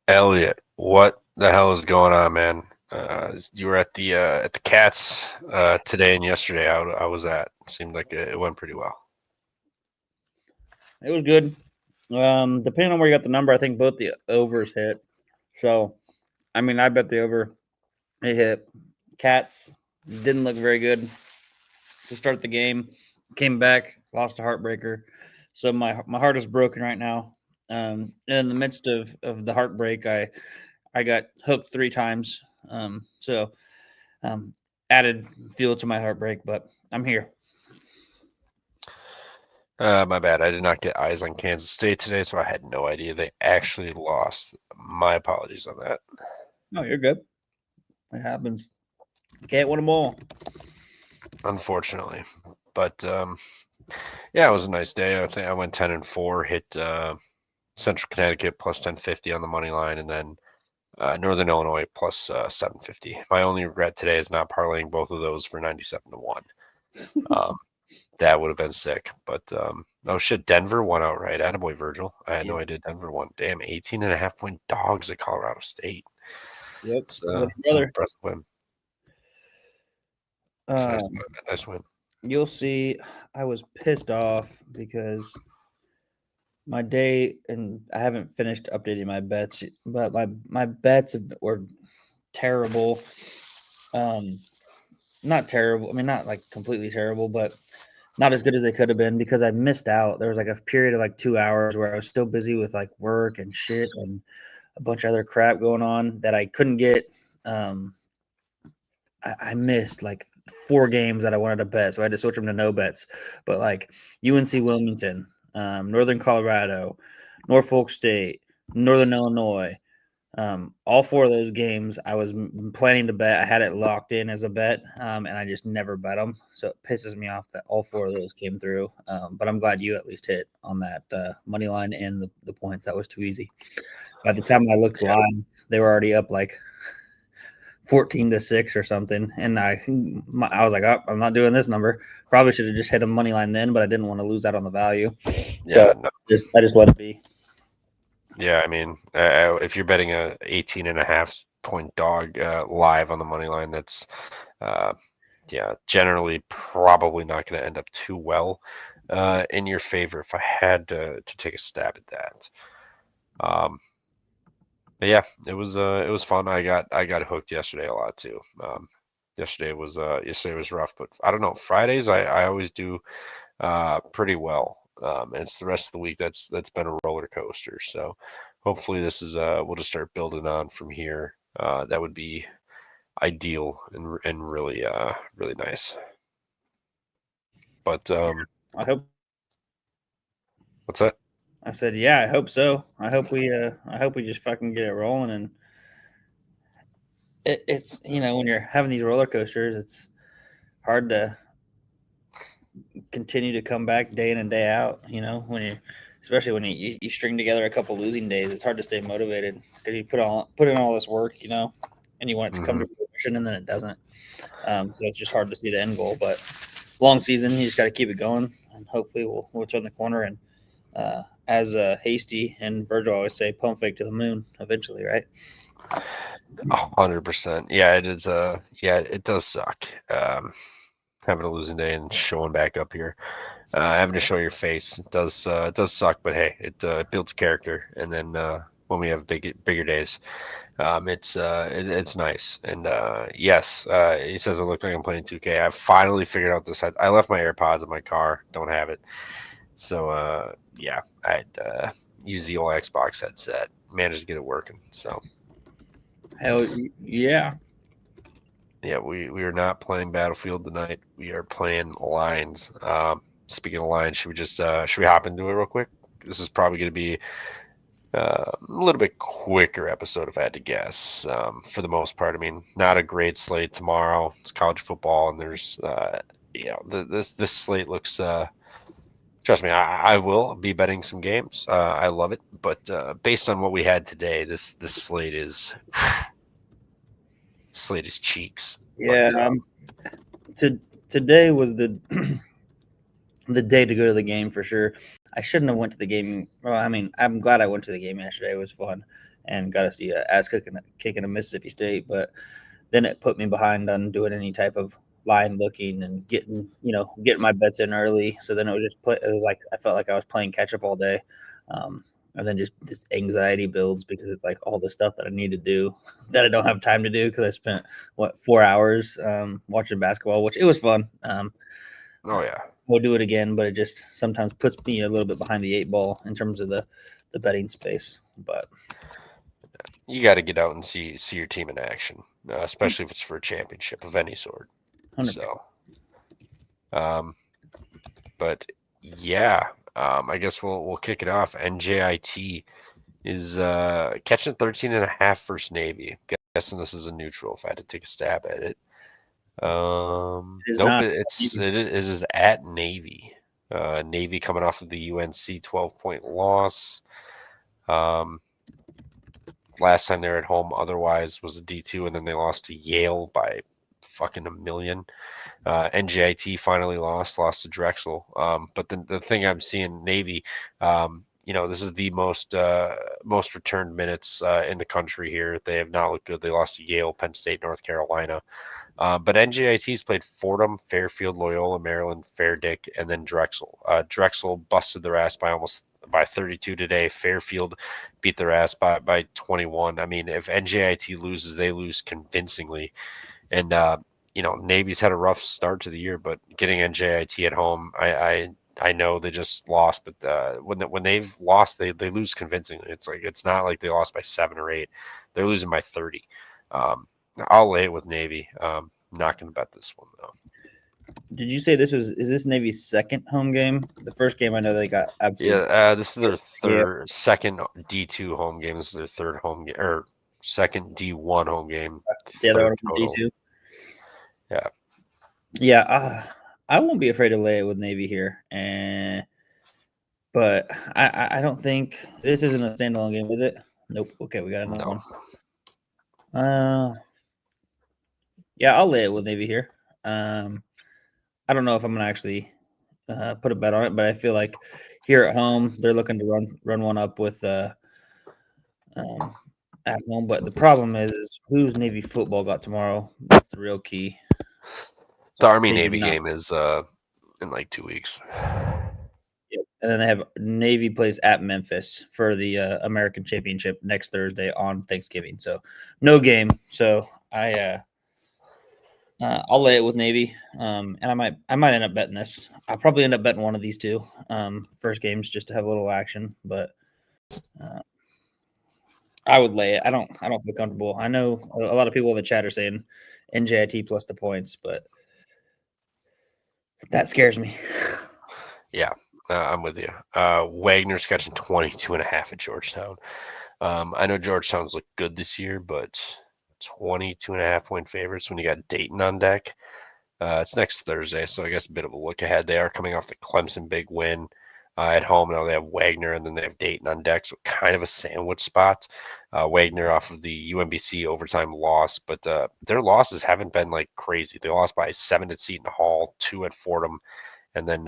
Elliot, what the hell is going on, man? You were at the Cats today and yesterday. I was at. Seemed like it went pretty well. It was good. Depending on where you got the number, I think both the overs hit. So, I mean, I bet the over it hit. Cats didn't look very good to start the game. Came back, lost a heartbreaker. So my heart is broken right now. In the midst of the heartbreak, I got hooked 3 times. So um, added fuel to my heartbreak, but I'm here. My bad. I did not get eyes on Kansas State today, so I had no idea they actually lost. My apologies on that. No, you're good. It happens. Can't win them all. Unfortunately, but yeah, it was a nice day. I think I went 10-4, hit Central Connecticut plus 1050 on the money line, and then Northern Illinois plus 750. My only regret today is not parlaying both of those for 97-1. Um, that would have been sick. But oh shit, Denver won outright. Attaboy, Virgil. I had no Yep. idea Denver won. Damn, 18.5 point dogs at Colorado State. Yep. It's an Brother. impressive win. It's a Um, nice win. you'll see. I was pissed off because my day, and I haven't finished updating my bets, but my bets were terrible. Um, not terrible. I mean, not like completely terrible, but not as good as they could have been because I missed out. There was like a period of like 2 hours where I was still busy with like work and shit and a bunch of other crap going on that I couldn't get. Um, I missed like 4 games that I wanted to bet, so I had to switch them to no bets. But like UNC Wilmington, Northern Colorado, Norfolk State, Northern Illinois, all 4 of those games I was planning to bet. I had it locked in as a bet, and I just never bet them. So it pisses me off that all 4 of those came through. But I'm glad you at least hit on that money line and the points. That was too easy. By the time I looked Yeah, live, they were already up like 14-6 or something. And I was like, oh, I'm not doing this number. Probably should have just hit a money line then, but I didn't want to lose out on the value. So yeah, no, I just let it be. yeah. I mean, if you're betting a 18.5 point dog live on the money line, that's uh, yeah, generally probably not going to end up too well in your favor if I had to take a stab at that. Um, but yeah, it was fun. I got hooked yesterday a lot too. Yesterday was rough, but I don't know. Fridays I always do pretty well. It's the rest of the week that's been a roller coaster. So hopefully this is we'll just start building on from here. That would be ideal and really really nice. But I hope. what's that? I said, yeah, I hope so. I hope we just fucking get it rolling. And it's when you're having these roller coasters, it's hard to continue to come back day in and day out. When you, especially when you string together a couple losing days, it's hard to stay motivated because you put in all this work, and you want it to come Hmm. to fruition, and then it doesn't. So it's just hard to see the end goal. But long season, you just got to keep it going, and hopefully we'll turn the corner. And as Hasty and Virgil always say, pump fake to the moon eventually, right? 100%. Yeah, it is. Yeah, it does suck. Having a losing day and showing back up here, having to show your face it does suck. But hey, it builds character, and then when we have bigger days, it's nice. And yes, he says it looked like I'm playing 2K. I finally figured out this. I left my AirPods in my car. Don't have it. So yeah, I'd use the old Xbox headset. Managed to get it working. So Hell yeah. yeah, we are not playing Battlefield tonight. We are playing Lines. Speaking of Lines, should we hop into it real quick? This is probably going to be a little bit quicker episode if I had to guess. For the most part, I mean, not a great slate tomorrow. It's college football, and there's this slate looks. Trust me, I will be betting some games. I love it, but based on what we had today, this slate is cheeks. But Yeah. To today was the day to go to the game for sure. I shouldn't have went to the game. Well, I mean, I'm glad I went to the game yesterday. It was fun, and got to see a ass kicking a Mississippi State. But then it put me behind on doing any type of line looking and getting my bets in early. So then it was just it was like I felt like I was playing catch up all day. And then just this anxiety builds because it's like all the stuff that I need to do that I don't have time to do because I spent 4 hours watching basketball, which it was fun. Oh yeah, we'll do it again, but it just sometimes puts me a little bit behind the 8 ball in terms of the betting space. But you got to get out and see your team in action, especially if it's for a championship of any sort. 100%. So, but yeah, I guess we'll kick it off. NJIT is catching 13.5 versus Navy. Guessing this is a neutral if I had to take a stab at it. Nope, it is at Navy. Navy coming off of the UNC 12-point loss. Last time they were at home otherwise was a D2, and then they lost to Yale by fucking a million. NJIT finally lost to Drexel. But the thing I'm seeing, Navy, this is the most returned minutes in the country here. They have not looked good. They lost to Yale, Penn State, North Carolina. But NJIT's played Fordham, Fairfield, Loyola, Maryland, Fairdick, and then Drexel. Drexel busted their ass by 32 today. Fairfield beat their ass by 21. I mean, if NJIT loses, they lose convincingly. And Navy's had a rough start to the year, but getting NJIT at home, I know they just lost, but when they've lost, they lose convincingly. It's not like they lost by 7 or 8; they're losing by 30. I'll lay it with Navy. Not going to bet this one though. Did you say is this Navy's second home game? The first game I know they got absolutely. Yeah, this is their second D2 home game. This is their third home game or second D1 home game. The other one D2. Yeah. Yeah, I won't be afraid to lay it with Navy here, but I don't think this isn't a standalone game, is it? Nope. Okay, we got another one. Yeah, I'll lay it with Navy here. I don't know if I'm gonna actually put a bet on it, but I feel like here at home they're looking to run one up with at home. But the problem is who's Navy football got tomorrow? That's the real key. The Army-Navy game is in like 2 weeks. Yep. And then they have Navy plays at Memphis for the American Championship next Thursday on Thanksgiving. So no game. So I'll lay it with Navy, and I might end up betting this. I'll probably end up betting one of these two first games just to have a little action. But I would lay it. I don't feel comfortable. I know a lot of people in the chat are saying NJIT plus the points, but that scares me. Yeah, I'm with you. Wagner's catching 22.5 at Georgetown. I know Georgetown's looked good this year, but 22.5 point favorites when you got Dayton on deck. It's next Thursday, so I guess a bit of a look ahead. They are coming off the Clemson big win at home. Now they have Wagner, and then they have Dayton on deck, so kind of a sandwich spot. Wagner off of the UMBC overtime loss, but their losses haven't been like crazy. They lost by 7 at Seton Hall, 2 at Fordham, and then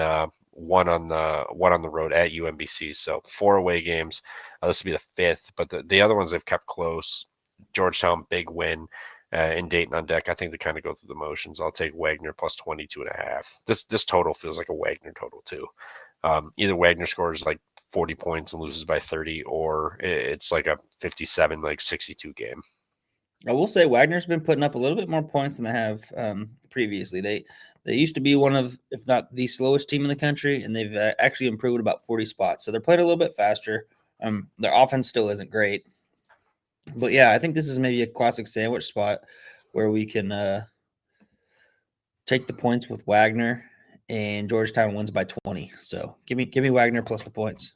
one on the road at UMBC. So 4 away games. This will be the 5th, but the other ones they've kept close. Georgetown big win, and Dayton on deck. I think they kind of go through the motions. I'll take Wagner plus 22.5. This total feels like a Wagner total too. Either Wagner scores like 40 points and loses by 30, or it's like a 57, like 62 game. I will say Wagner's been putting up a little bit more points than they have previously. They used to be one of, if not the slowest team in the country, and they've actually improved about 40 spots. So they're playing a little bit faster. Their offense still isn't great. But yeah, I think this is maybe a classic sandwich spot where we can take the points with Wagner, and Georgetown wins by 20. So give me Wagner plus the points.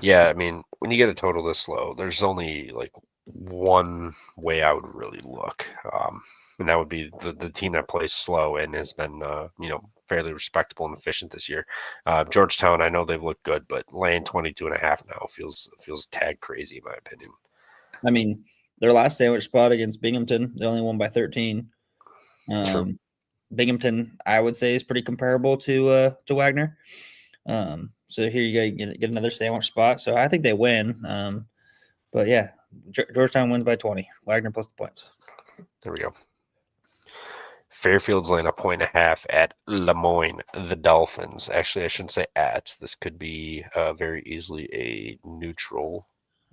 Yeah, I mean, when you get a total this low, there's only like one way I would really look, and that would be the team that plays slow and has been fairly respectable and efficient this year. Georgetown, I know they've looked good, but laying 22.5 now feels tag crazy in my opinion. I mean, their last sandwich spot against Binghamton, they only won by 13. Binghamton, I would say, is pretty comparable to Wagner. So here you go, you get another sandwich spot. So I think they win. But yeah, Georgetown wins by 20. Wagner plus the points. There we go. Fairfield's laying a 1.5 at Lemoyne, the Dolphins. Actually, I shouldn't say at. This could be very easily a neutral.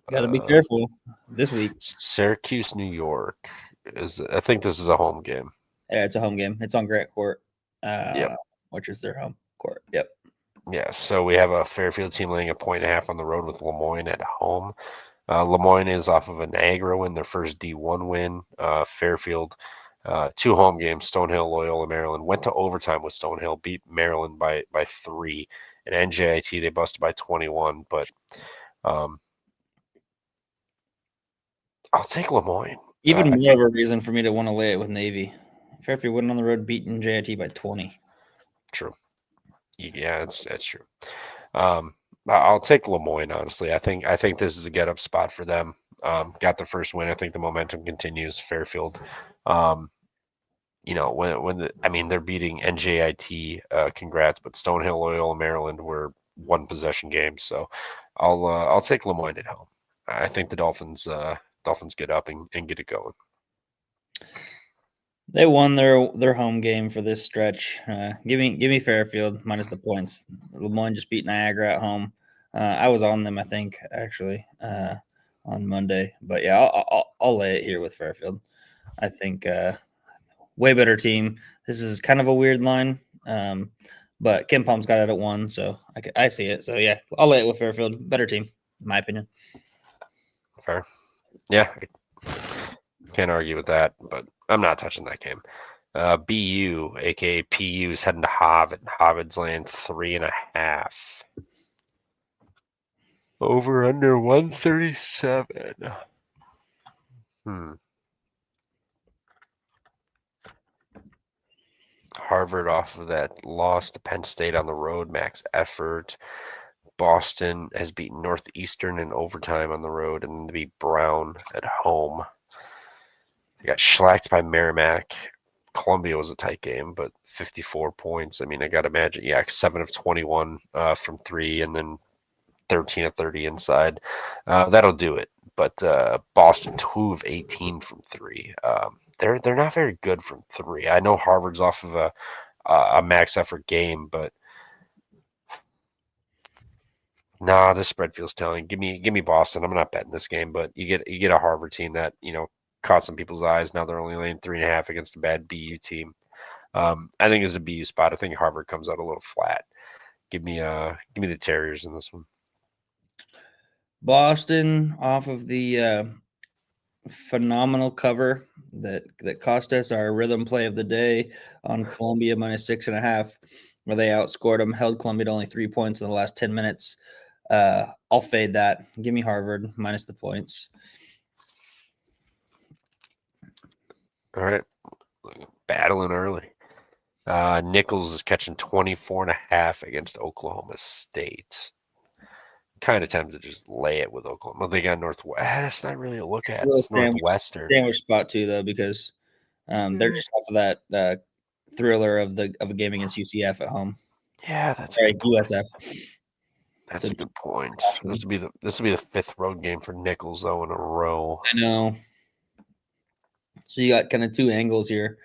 Got to be careful this week. Syracuse, New York. I think this is a home game. Yeah, it's a home game. It's on Grant Court, Yep. which is their home court. Yep. Yeah, so we have a Fairfield team laying a 1.5 on the road with Lemoyne at home. Lemoyne is off of a Niagara win, their first D1 win. Fairfield, 2 home games, Stonehill, Loyola, Maryland. Went to overtime with Stonehill, beat Maryland by 3. And NJIT, they busted by 21. But I'll take Lemoyne. Even more of a reason for me to want to lay it with Navy. Fairfield went on the road, beating JIT by 20. True. Yeah, that's true. I'll take Lemoyne, honestly. I think this is a get-up spot for them. Got the first win. I think the momentum continues. Fairfield, you know, they're beating NJIT. Congrats, but Stonehill, Loyola, Maryland were one possession games. So I'll take Lemoyne at home. I think the Dolphins get up and get it going. They won their home game for this stretch. Give me Fairfield minus the points. Lemoyne just beat Niagara at home. I was on them, I think, actually, on Monday. But yeah, I'll lay it here with Fairfield. I think way better team. This is kind of a weird line, but Kim Palm's got it at 1, so I see it. So yeah, I'll lay it with Fairfield. Better team, in my opinion. Fair. Yeah, can't argue with that, but I'm not touching that game. BU, aka PU, is heading to Harvard. Harvard's laying 3.5. Over under 137. Harvard off of that loss to Penn State on the road, max effort. Boston has beaten Northeastern in overtime on the road, and they beat Brown at home. They got shellacked by Merrimack. Columbia was a tight game, but 54 points. I mean, I got to imagine, 7 of 21 from 3, and then 13 of 30 inside. That'll do it. But Boston, 2 of 18 from 3. They're not very good from 3. I know Harvard's off of a max effort game, but nah, this spread feels telling. Give me Boston. I'm not betting this game, but you get a Harvard team that caught some people's eyes. Now they're only laying 3.5 against a bad BU team. I think it's a BU spot. I think Harvard comes out a little flat. Give me the Terriers in this one. Boston off of the phenomenal cover that cost us our rhythm play of the day on Columbia minus 6.5, where they outscored them, held Columbia to only 3 points in the last 10 minutes. I'll fade that. Give me Harvard minus the points. All right, battling early. Nichols is catching 24.5 against Oklahoma State. Kind of tempted to just lay it with Oklahoma. They got Northwest. That's not really a look at. It's Northwestern. Sandwich spot too, though, because they're just off of that thriller of a game against UCF at home. Yeah, that's right. USF. That's a good point. This will be the 5th road game for Nichols though in a row. I know. So you got kind of 2 angles here,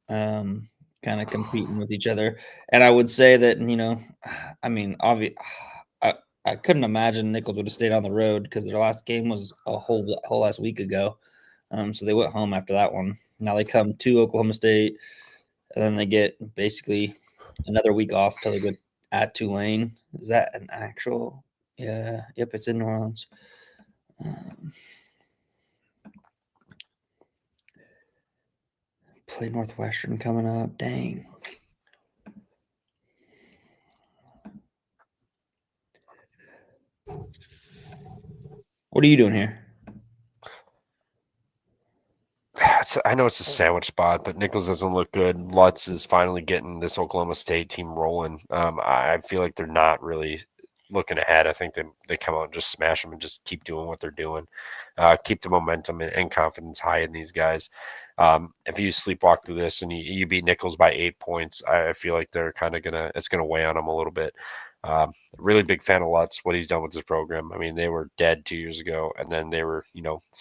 kind of competing with each other. And I would say that I mean, I couldn't imagine Nichols would have stayed on the road because their last game was a whole last week ago. So they went home after that one. Now they come to Oklahoma State, and then they get basically another week off till they get at Tulane. Is that an actual? Yeah. Yep. It's in New Orleans. Play Northwestern coming up. Dang. What are you doing here? I know it's a sandwich spot, but Nichols doesn't look good. Lutz is finally getting this Oklahoma State team rolling. I feel like they're not really looking ahead. I think they come out and just smash them and just keep doing what they're doing. Keep the momentum and confidence high in these guys. If you sleepwalk through this and you beat Nichols by 8 points, I feel like they're kind of it's gonna weigh on them a little bit. Really big fan of Lutz, what he's done with his program. I mean, they were dead 2 years ago, and then they were,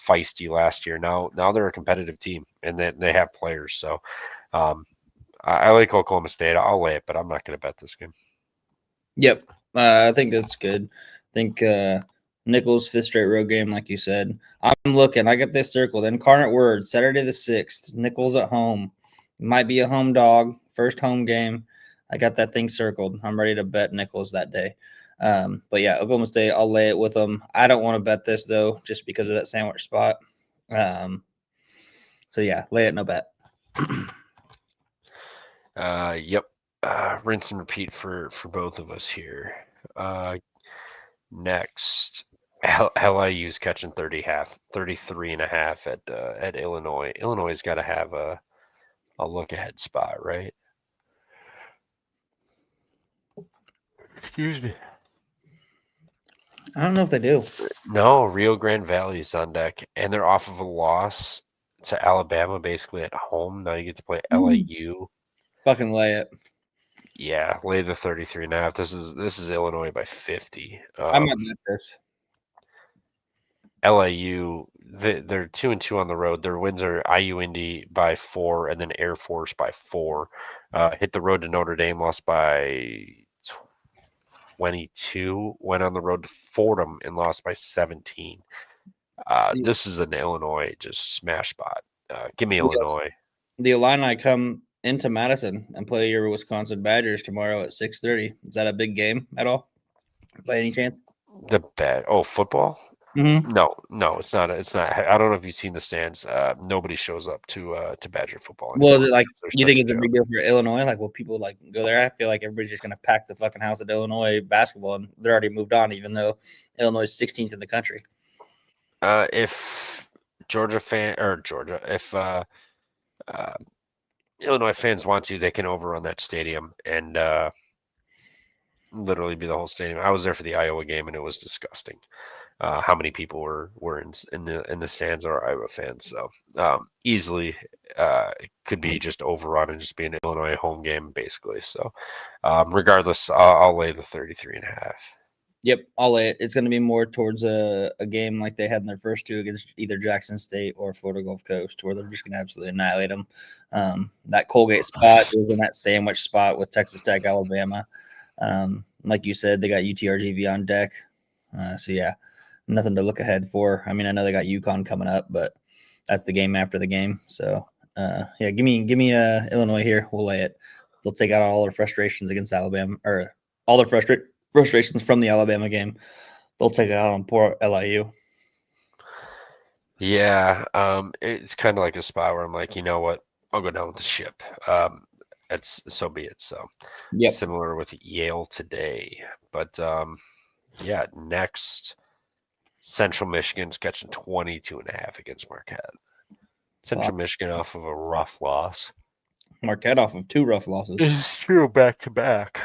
feisty last year. Now they're a competitive team, and they have players. So I like Oklahoma State. I'll lay it, but I'm not going to bet this game. Yep. I think that's good. I think Nichols, fifth straight road game, like you said. I'm looking. I got this circled. Incarnate Word, Saturday the 6th. Nichols at home. Might be a home dog. First home game. I got that thing circled. I'm ready to bet Nichols that day. But yeah, Oklahoma State, I'll lay it with them. I don't want to bet this, though, just because of that sandwich spot. So yeah, lay it, no bet. Yep. Rinse and repeat for both of us here. Next, LIU's catching 33 and a half at Illinois. Illinois's got to have a look ahead spot, right? Excuse me. I don't know if they do. No, Rio Grande Valley's on deck, and they're off of a loss to Alabama, basically at home. Now you get to play LIU. Fucking lay it. Yeah, lay the 33 and a half. This is Illinois by 50. I might bet this. LIU, they're 2-2 on the road. Their wins are IU Indy by 4, and then Air Force by 4. Hit the road to Notre Dame, lost by 22. Went on the road to Fordham and lost by 17. This is an Illinois just smash spot. Give me Illinois. The Illini come into Madison and play your Wisconsin Badgers tomorrow at 6:30. Is that a big game at all, by any chance? Football? Mm-hmm. No, it's not. It's not. I don't know if you've seen the stands. Nobody shows up to Badger football Well, is it anymore. you think it's a big deal for Illinois? Like, will people go there? I feel like everybody's just going to pack the fucking house at Illinois basketball, and they're already moved on, even though Illinois is 16th in the country. If Illinois fans want to, they can overrun that stadium and literally be the whole stadium. I was there for the Iowa game, and it was disgusting. How many people were in the stands are Iowa fans? So easily it could be just overrun and just be an Illinois home game basically. So regardless, I'll lay the 33 and a half. Yep, I'll lay it. It's going to be more towards a game like they had in their first two against either Jackson State or Florida Gulf Coast, where they're just going to absolutely annihilate them. That Colgate spot is in that sandwich spot with Texas Tech, Alabama. Like you said, they got UTRGV on deck. So yeah, nothing to look ahead for. I mean, I know they got UConn coming up, but that's the game after the game. So yeah, give me Illinois here. We'll lay it. They'll take out all their frustrations against Alabama, or all their frustrations from the Alabama game. They'll take it out on poor LIU. Yeah, it's kind of like a spot where I'm like, you know what? I'll go down with the ship. It's so be it. So Yep. Similar with Yale today, but yeah. Next, Central Michigan's catching 22 and a half against Marquette. Central Michigan off of a rough loss. Marquette off of 2 rough losses. It's true, back to back.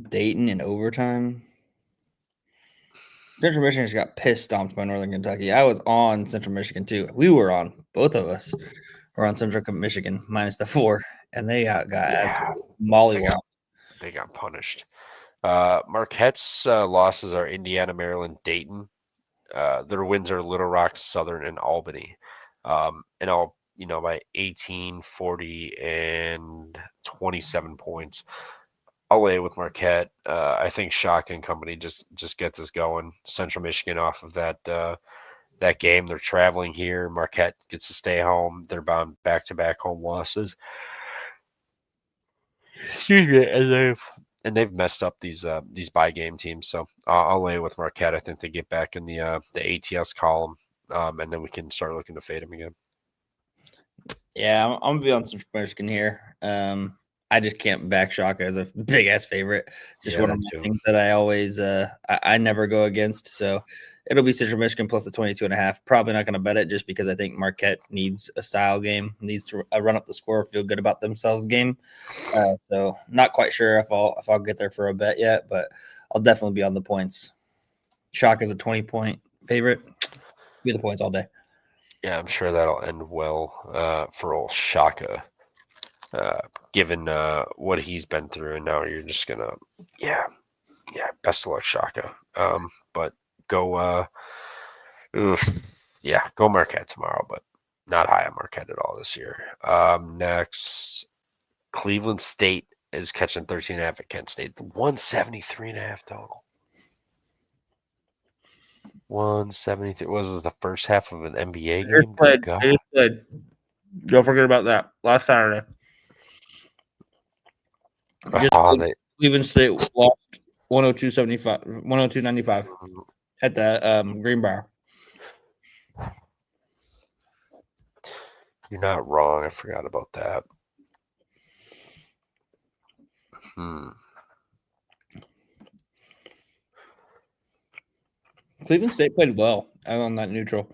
Dayton in overtime. Central Michigan just got pissed stomped by Northern Kentucky. I was on Central Michigan too. We were on, both of us were on Central Michigan minus the 4, and they got mollywopped. They got punished. Marquette's losses are Indiana, Maryland, Dayton. Their wins are Little Rock, Southern, and Albany. And all by 18, 40, and 27 points. I'll lay it with Marquette. I think Shock and company just gets us going. Central Michigan off of that game. They're traveling here. Marquette gets to stay home. They're bound back-to-back home losses. Excuse me, and they've messed up these bye game teams. So I'll lay it with Marquette. I think they get back in the ATS column, and then we can start looking to fade them again. Yeah, I'm gonna be on Central Michigan here. I just can't back Shaka as a big ass favorite. Just one of the things that I always I never go against. So it'll be Central Michigan plus the 22.5. Probably not going to bet it just because I think Marquette needs a style game, needs to run up the score, feel good about themselves game. So not quite sure if I'll get there for a bet yet, but I'll definitely be on the points. Shaka is a 20-point favorite. Be the points all day. Yeah, I'm sure that'll end well for old Shaka. given what he's been through, and now you're just gonna, yeah, best of luck, Shaka. But go, yeah, go Marquette tomorrow, but not high on Marquette at all this year. Next, Cleveland State is catching 13.5 at Kent State. 173.5 total. 173. Was it the first half of an NBA game? They just played. Don't forget about that. Last Saturday. Cleveland State lost 102.95 at the Greenbrier. You're not wrong. I forgot about that. Cleveland State played well on that neutral.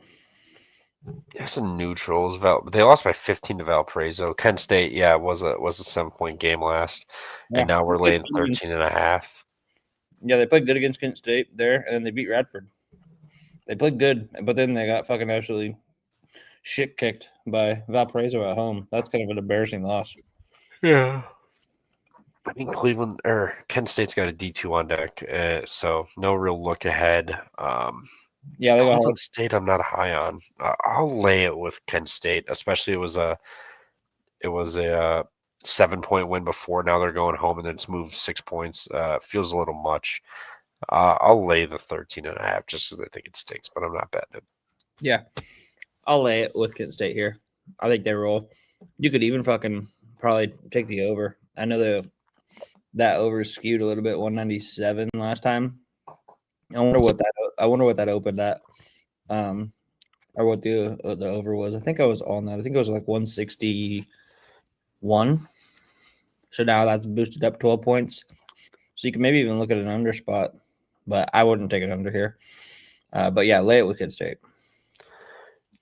It's a neutral. They lost by 15 to Valparaiso. Kent State, yeah, was a 7-point game last, and now we're laying 13.5. Yeah, they played good against Kent State there, and then they beat Radford. They played good, but then they got fucking absolutely shit kicked by Valparaiso at home. That's kind of an embarrassing loss. Yeah. I mean, Kent State's got a D2 on deck, so no real look ahead. Yeah, they Cleveland State, I'm not high on. I'll lay it with Kent State, especially it was a 7-point win before. Now they're going home and then it's moved 6 points. Feels a little much. I'll lay the 13.5 just because I think it stinks, but I'm not betting it. Yeah, I'll lay it with Kent State here. I think they roll. You could even fucking probably take the over. I know that over skewed a little bit, 197 last time. I wonder what that opened at, or what the over was. I think I was on that. I think it was like 161. So now that's boosted up 12 points. So you can maybe even look at an under spot, but I wouldn't take it under here. But yeah, lay it with Kent State.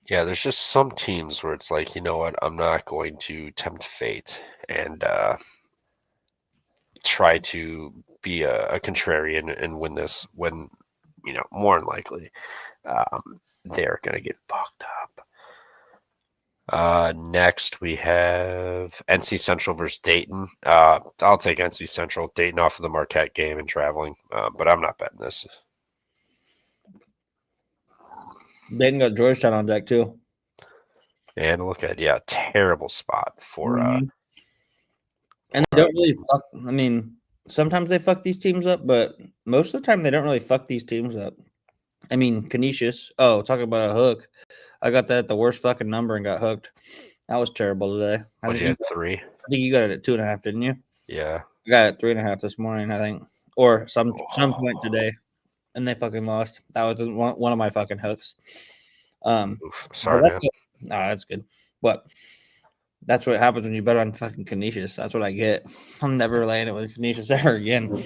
Yeah, there's just some teams where it's like, you know what, I'm not going to tempt fate and try to be a contrarian and win this when, more than likely they're going to get fucked up. Next, we have NC Central versus Dayton. I'll take NC Central. Dayton off of the Marquette game and traveling, but I'm not betting this. Dayton got Georgetown on deck too. And look at terrible spot for. And they don't really fuck. I mean, sometimes they fuck these teams up, but most of the time they don't really fuck these teams up. I mean, Canisius. Oh, talking about a hook. I got that at the worst fucking number and got hooked. That was terrible today. I think you had 3. I think you got it at 2.5, didn't you? Yeah. I got it at 3.5 this morning, I think, or some point today, and they fucking lost. That was one of my fucking hooks. Sorry, man. That's good. But that's what happens when you bet on fucking Canisius. That's what I get. I'm never laying it with Canisius ever again.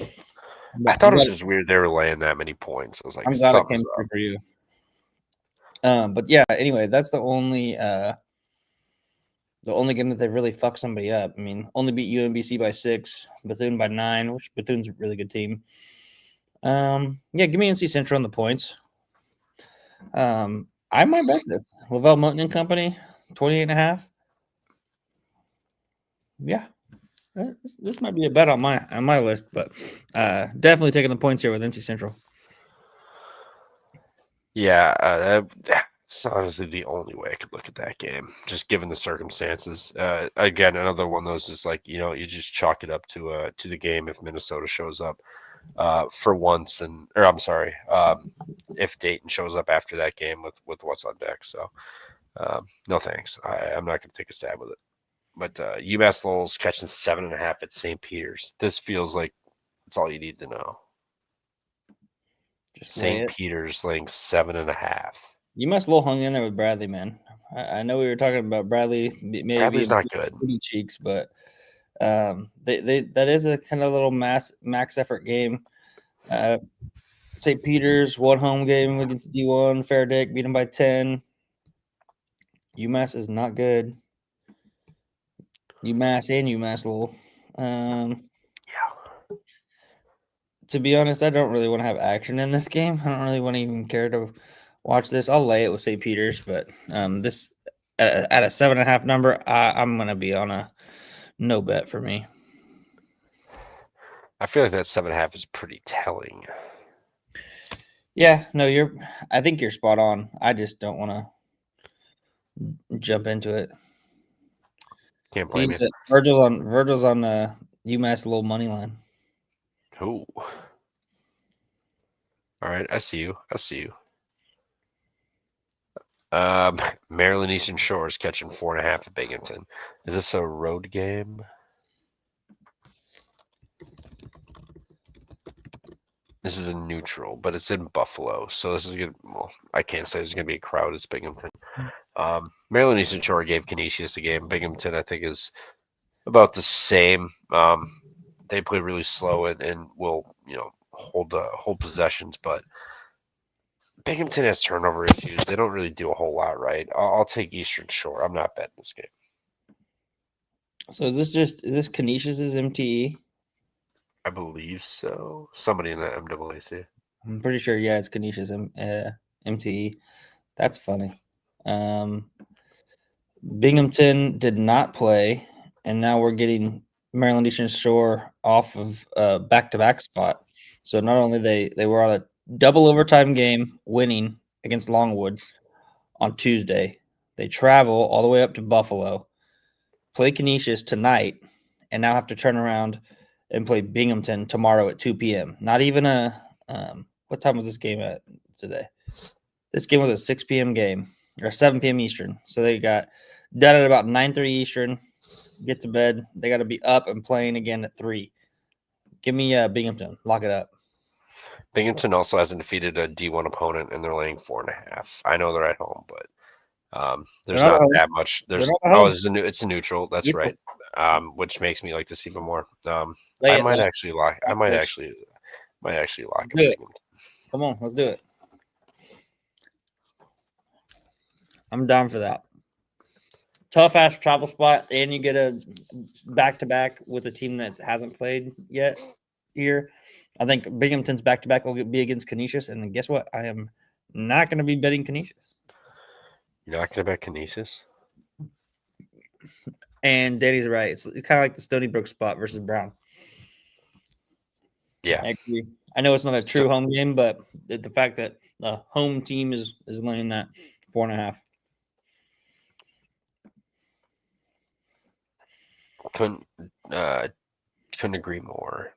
I thought it was just weird they were laying that many points. I was like, I'm glad it came through for you. But yeah, anyway, that's the only game that they've really fucked somebody up. I mean, only beat UMBC by 6, Bethune by 9, which Bethune's a really good team. Yeah, give me NC Central on the points. I might bet this. Lavelle Moten and Company, 28.5. Yeah. This might be a bet on my list, but definitely taking the points here with NC Central. Yeah, it's honestly the only way I could look at that game, just given the circumstances. Again, another one of those is like, you just chalk it up to the game if Minnesota shows up for once, if Dayton shows up after that game with what's on deck. So no thanks. I'm not going to take a stab with it. But UMass Lowell's catching 7.5 at St. Peter's. This feels like it's all you need to know. St. Peter's laying 7.5. UMass Lowell hung in there with Bradley, man. I know we were talking about Bradley. Maybe Bradley's not good. Cheeks, but that is a kind of little max effort game. St. Peter's one home game against D1. Fairdick beat them by 10. UMass is not good. UMass Lowell. To be honest, I don't really want to have action in this game. I don't really want to even care to watch this. I'll lay it with St. Peter's, but this at a 7.5 number, I'm gonna be on a No bet for me. I feel like that 7.5 is pretty telling. Yeah, no, I think you're spot on. I just don't want to jump into it. Can't blame you. Virgil's on UMass little money line. Ooh. All right, I see you. I see you. Maryland Eastern Shores catching 4.5 at Binghamton. Is this a road game? This is a neutral, but it's in Buffalo, so this is gonna. Well, I can't say there's gonna be a crowd. It's Binghamton. Maryland Eastern Shore gave Canisius a game. Binghamton, I think, is about the same. They play really slow and will, hold possessions, but Binghamton has turnover issues. They don't really do a whole lot right. I'll take Eastern Shore. I'm not betting this game. So is this Canisius's MTE? I believe so. Somebody in the MAAC. I'm pretty sure. Yeah, it's Canisius MTE. That's funny. Binghamton did not play, and now we're getting Maryland Eastern Shore off of back-to-back spot. So not only they were on a double overtime game winning against Longwood on Tuesday, they travel all the way up to Buffalo, play Canisius tonight, and now have to turn around and play Binghamton tomorrow at 2 p.m. Not even a what time was this game at today? This game was a 6 p.m. game or 7 p.m. Eastern. So they got done at about 9:30 Eastern. Get to bed. They got to be up and playing again at 3. Give me Binghamton. Lock it up. Binghamton also hasn't defeated a D1 opponent, and they're laying 4.5. I know they're at home, but there's They're not not at home. that much. They're There's not at home. it's a neutral. That's Neutral. right. Which makes me like this even more. Lay I it, might though. actually lock. I might actually lock Do in it. Binghamton. Come on, let's do it. I'm down for that. Tough ass travel spot, and you get a back to back with a team that hasn't played yet here. I think Binghamton's back to back will be against Canisius, and guess what? I am not going to be betting Canisius. You're not gonna bet Canisius? And Danny's right. It's kind of like the Stony Brook spot versus Brown. Yeah, I agree. I know it's not a true home game, but the fact that the home team is laying that 4.5. Couldn't agree more.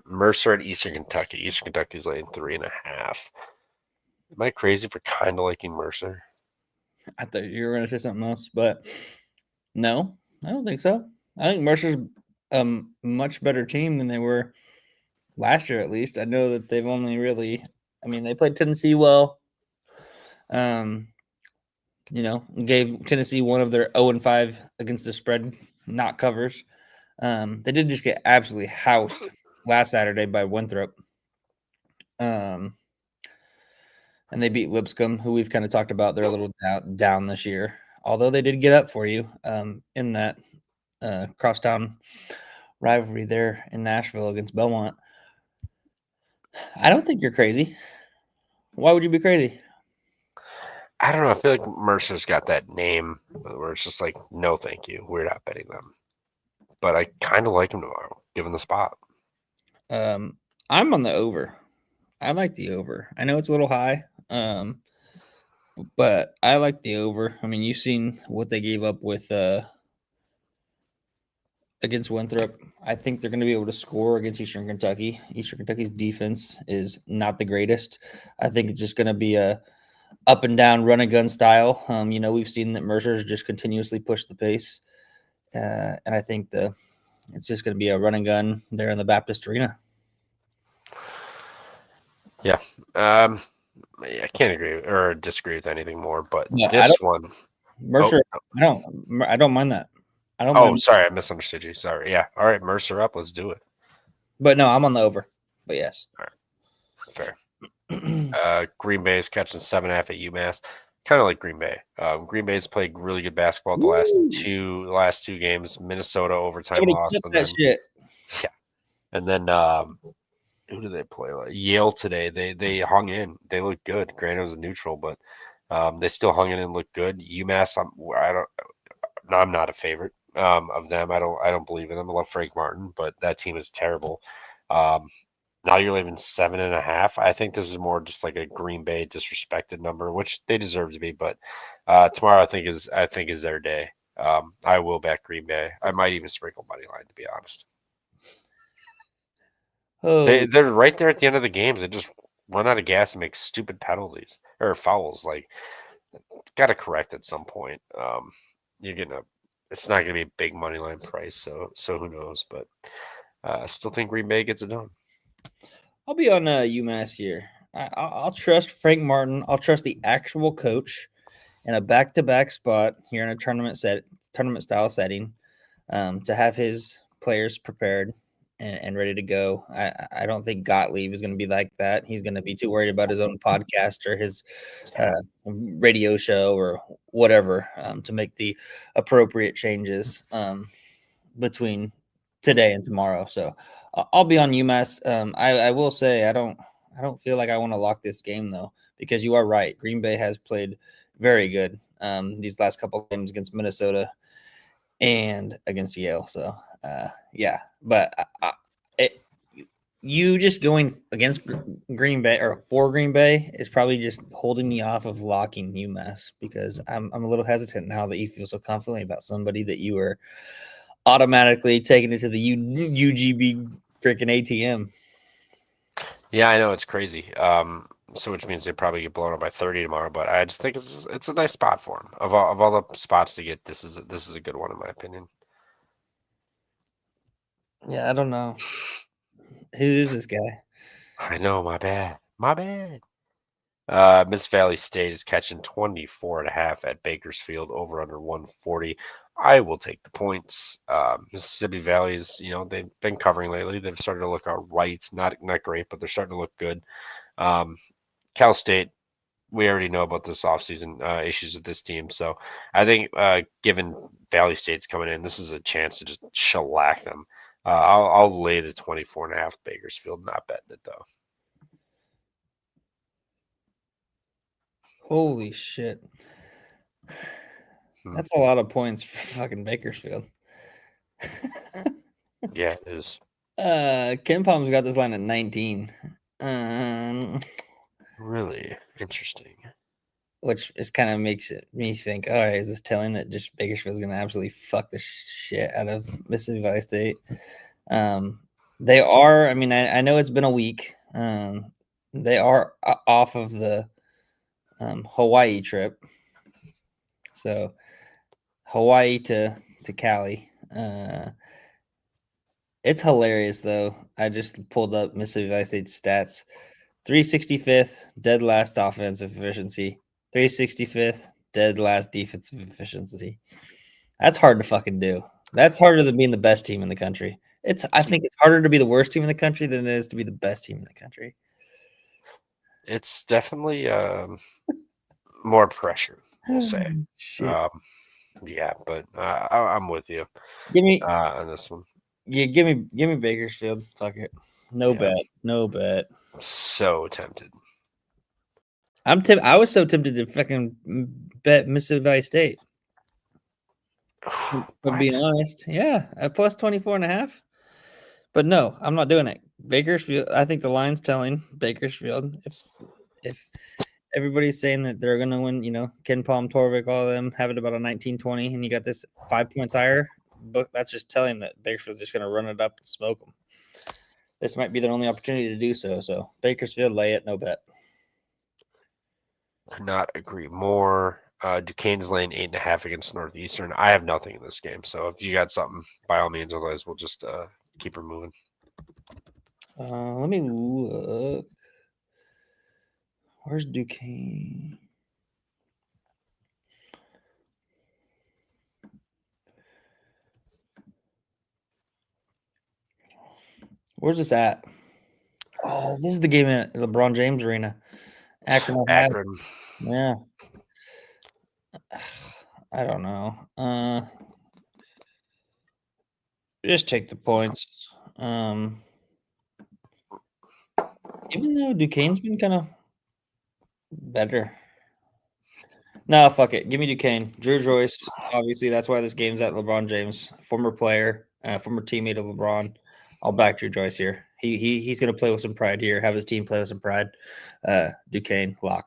Mercer at Eastern Kentucky. Eastern Kentucky's laying 3.5. Am I crazy for kind of liking Mercer? I thought you were going to say something else, but no, I don't think so. I think Mercer's a much better team than they were last year, at least. I know that they've only really, they played Tennessee well. Gave Tennessee one of their 0-5 against the spread, not covers. They did just get absolutely housed last Saturday by Winthrop. And they beat Lipscomb, who we've kind of talked about. They're a little down this year, although they did get up for you in that crosstown rivalry there in Nashville against Belmont. I don't think you're crazy. Why would you be crazy? I don't know. I feel like Mercer's got that name where it's just like, no, thank you. We're not betting them. But I kind of like them tomorrow, given the spot. I'm on the over. I like the over. I know it's a little high, but I like the over. You've seen what they gave up with against Winthrop. I think they're going to be able to score against Eastern Kentucky. Eastern Kentucky's defense is not the greatest. I think it's just going to be a up and down run and gun style. We've seen that Mercer's just continuously push the pace, and I think it's just going to be a run and gun there in the Baptist Arena. Yeah. I can't agree or disagree with anything more, but this one. Mercer, I don't mind that. I don't. Oh, sorry, I misunderstood you. Sorry. Yeah. All right, Mercer up. Let's do it. But no, I'm on the over. But yes. All right. Fair. Green Bay is catching 7.5 at UMass. Kind of like Green Bay. Green Bay's played really good basketball the last two games. Minnesota overtime loss. Shit. Yeah. And then who do they play? Yale today. They hung in. They looked good. Granted, it was a neutral, but they still hung in and looked good. UMass, I'm not a favorite. of them. I don't believe in them. I love Frank Martin, but that team is terrible. Um, now you're leaving 7.5. I think this is more just like a Green Bay disrespected number, which they deserve to be. But tomorrow I think is their day. I will back Green Bay. I might even sprinkle money line to be honest. Oh, They're right there at the end of the games. They just run out of gas and make stupid penalties or fouls. Like it's got to correct at some point. You're gonna. It's not gonna be a big money line price, so who knows? But I still think Green Bay gets it done. I'll be on UMass here. I'll trust Frank Martin. I'll trust the actual coach in a back-to-back spot here in a tournament style setting, to have his players prepared and ready to go. I don't think Gottlieb is going to be like that. He's going to be too worried about his own podcast or his radio show or whatever, to make the appropriate changes between today and tomorrow. So I'll be on UMass. I will say I don't feel like I want to lock this game though, because you are right. Green Bay has played very good these last couple games against Minnesota and against Yale. So yeah, but you just going against Green Bay or for Green Bay is probably just holding me off of locking UMass, because I'm a little hesitant now that you feel so confidently about somebody that you were automatically taking it to the UGB freaking ATM. Yeah, I know it's crazy. So which means they probably get blown up by 30 tomorrow. But I just think it's a nice spot for them. Of all the spots to get, this is a good one in my opinion. Yeah, I don't know. Who is this guy? I know, my bad, my bad. Miss Valley State is catching 24.5 at Bakersfield over under 140. I will take the points. Mississippi Valley's, they've been covering lately. They've started to look all right. Not great, but they're starting to look good. Um, Cal State, we already know about this offseason issues with this team. So I think given Valley State's coming in, this is a chance to just shellac them. I'll lay the 24.5 Bakersfield, not betting it though. Holy shit. Hmm. That's a lot of points for fucking Bakersfield. Yeah, it is. Ken Palm's got this line at 19. Really interesting. Which is kind of makes me think, all right, is this telling that just Bakersfield's going to absolutely fuck the shit out of Mississippi Valley State? They are. I mean, I know it's been a week. They are off of the Hawaii trip, so Hawaii to Cali. It's hilarious though. I just pulled up Mississippi Valley State's stats. 365th, dead last offensive efficiency. 365th, dead last defensive efficiency. That's hard to fucking do. That's harder than being the best team in the country. I think it's harder to be the worst team in the country than it is to be the best team in the country. It's definitely more pressure, we'll say. Shit. Yeah, but I'm with you Give me on this one. yeah, give me Bakersfield. Fuck it. No Yeah. bet. No bet. So tempted. I was so tempted to fucking bet Mississippi Valley State. But being What? honest, yeah, at plus 24.5. But no, I'm not doing it. Bakersfield, I think the line's telling Bakersfield. If everybody's saying that they're gonna win, Ken Palm, Torvik, all of them have it about a 19-20, and you got this 5 points higher, but that's just telling that Bakersfield's just gonna run it up and smoke them. This might be their only opportunity to do so. So Bakersfield, lay it, no bet. Could not agree more. Duquesne's laying 8.5 against Northeastern. I have nothing in this game, so if you got something, by all means. Otherwise, we'll just keep her moving. Let me look. Where's Duquesne? Where's this at? Oh, this is the game at LeBron James Arena, Akron, Ohio. Akron. Yeah. I don't know. Just take the points. Even though Duquesne's been kind of better. No, fuck it. Give me Duquesne. Drew Joyce. Obviously, that's why this game's at LeBron James, former player, former teammate of LeBron. I'll back Drew Joyce here. He's going to play with some pride here. Have his team play with some pride. Duquesne lock.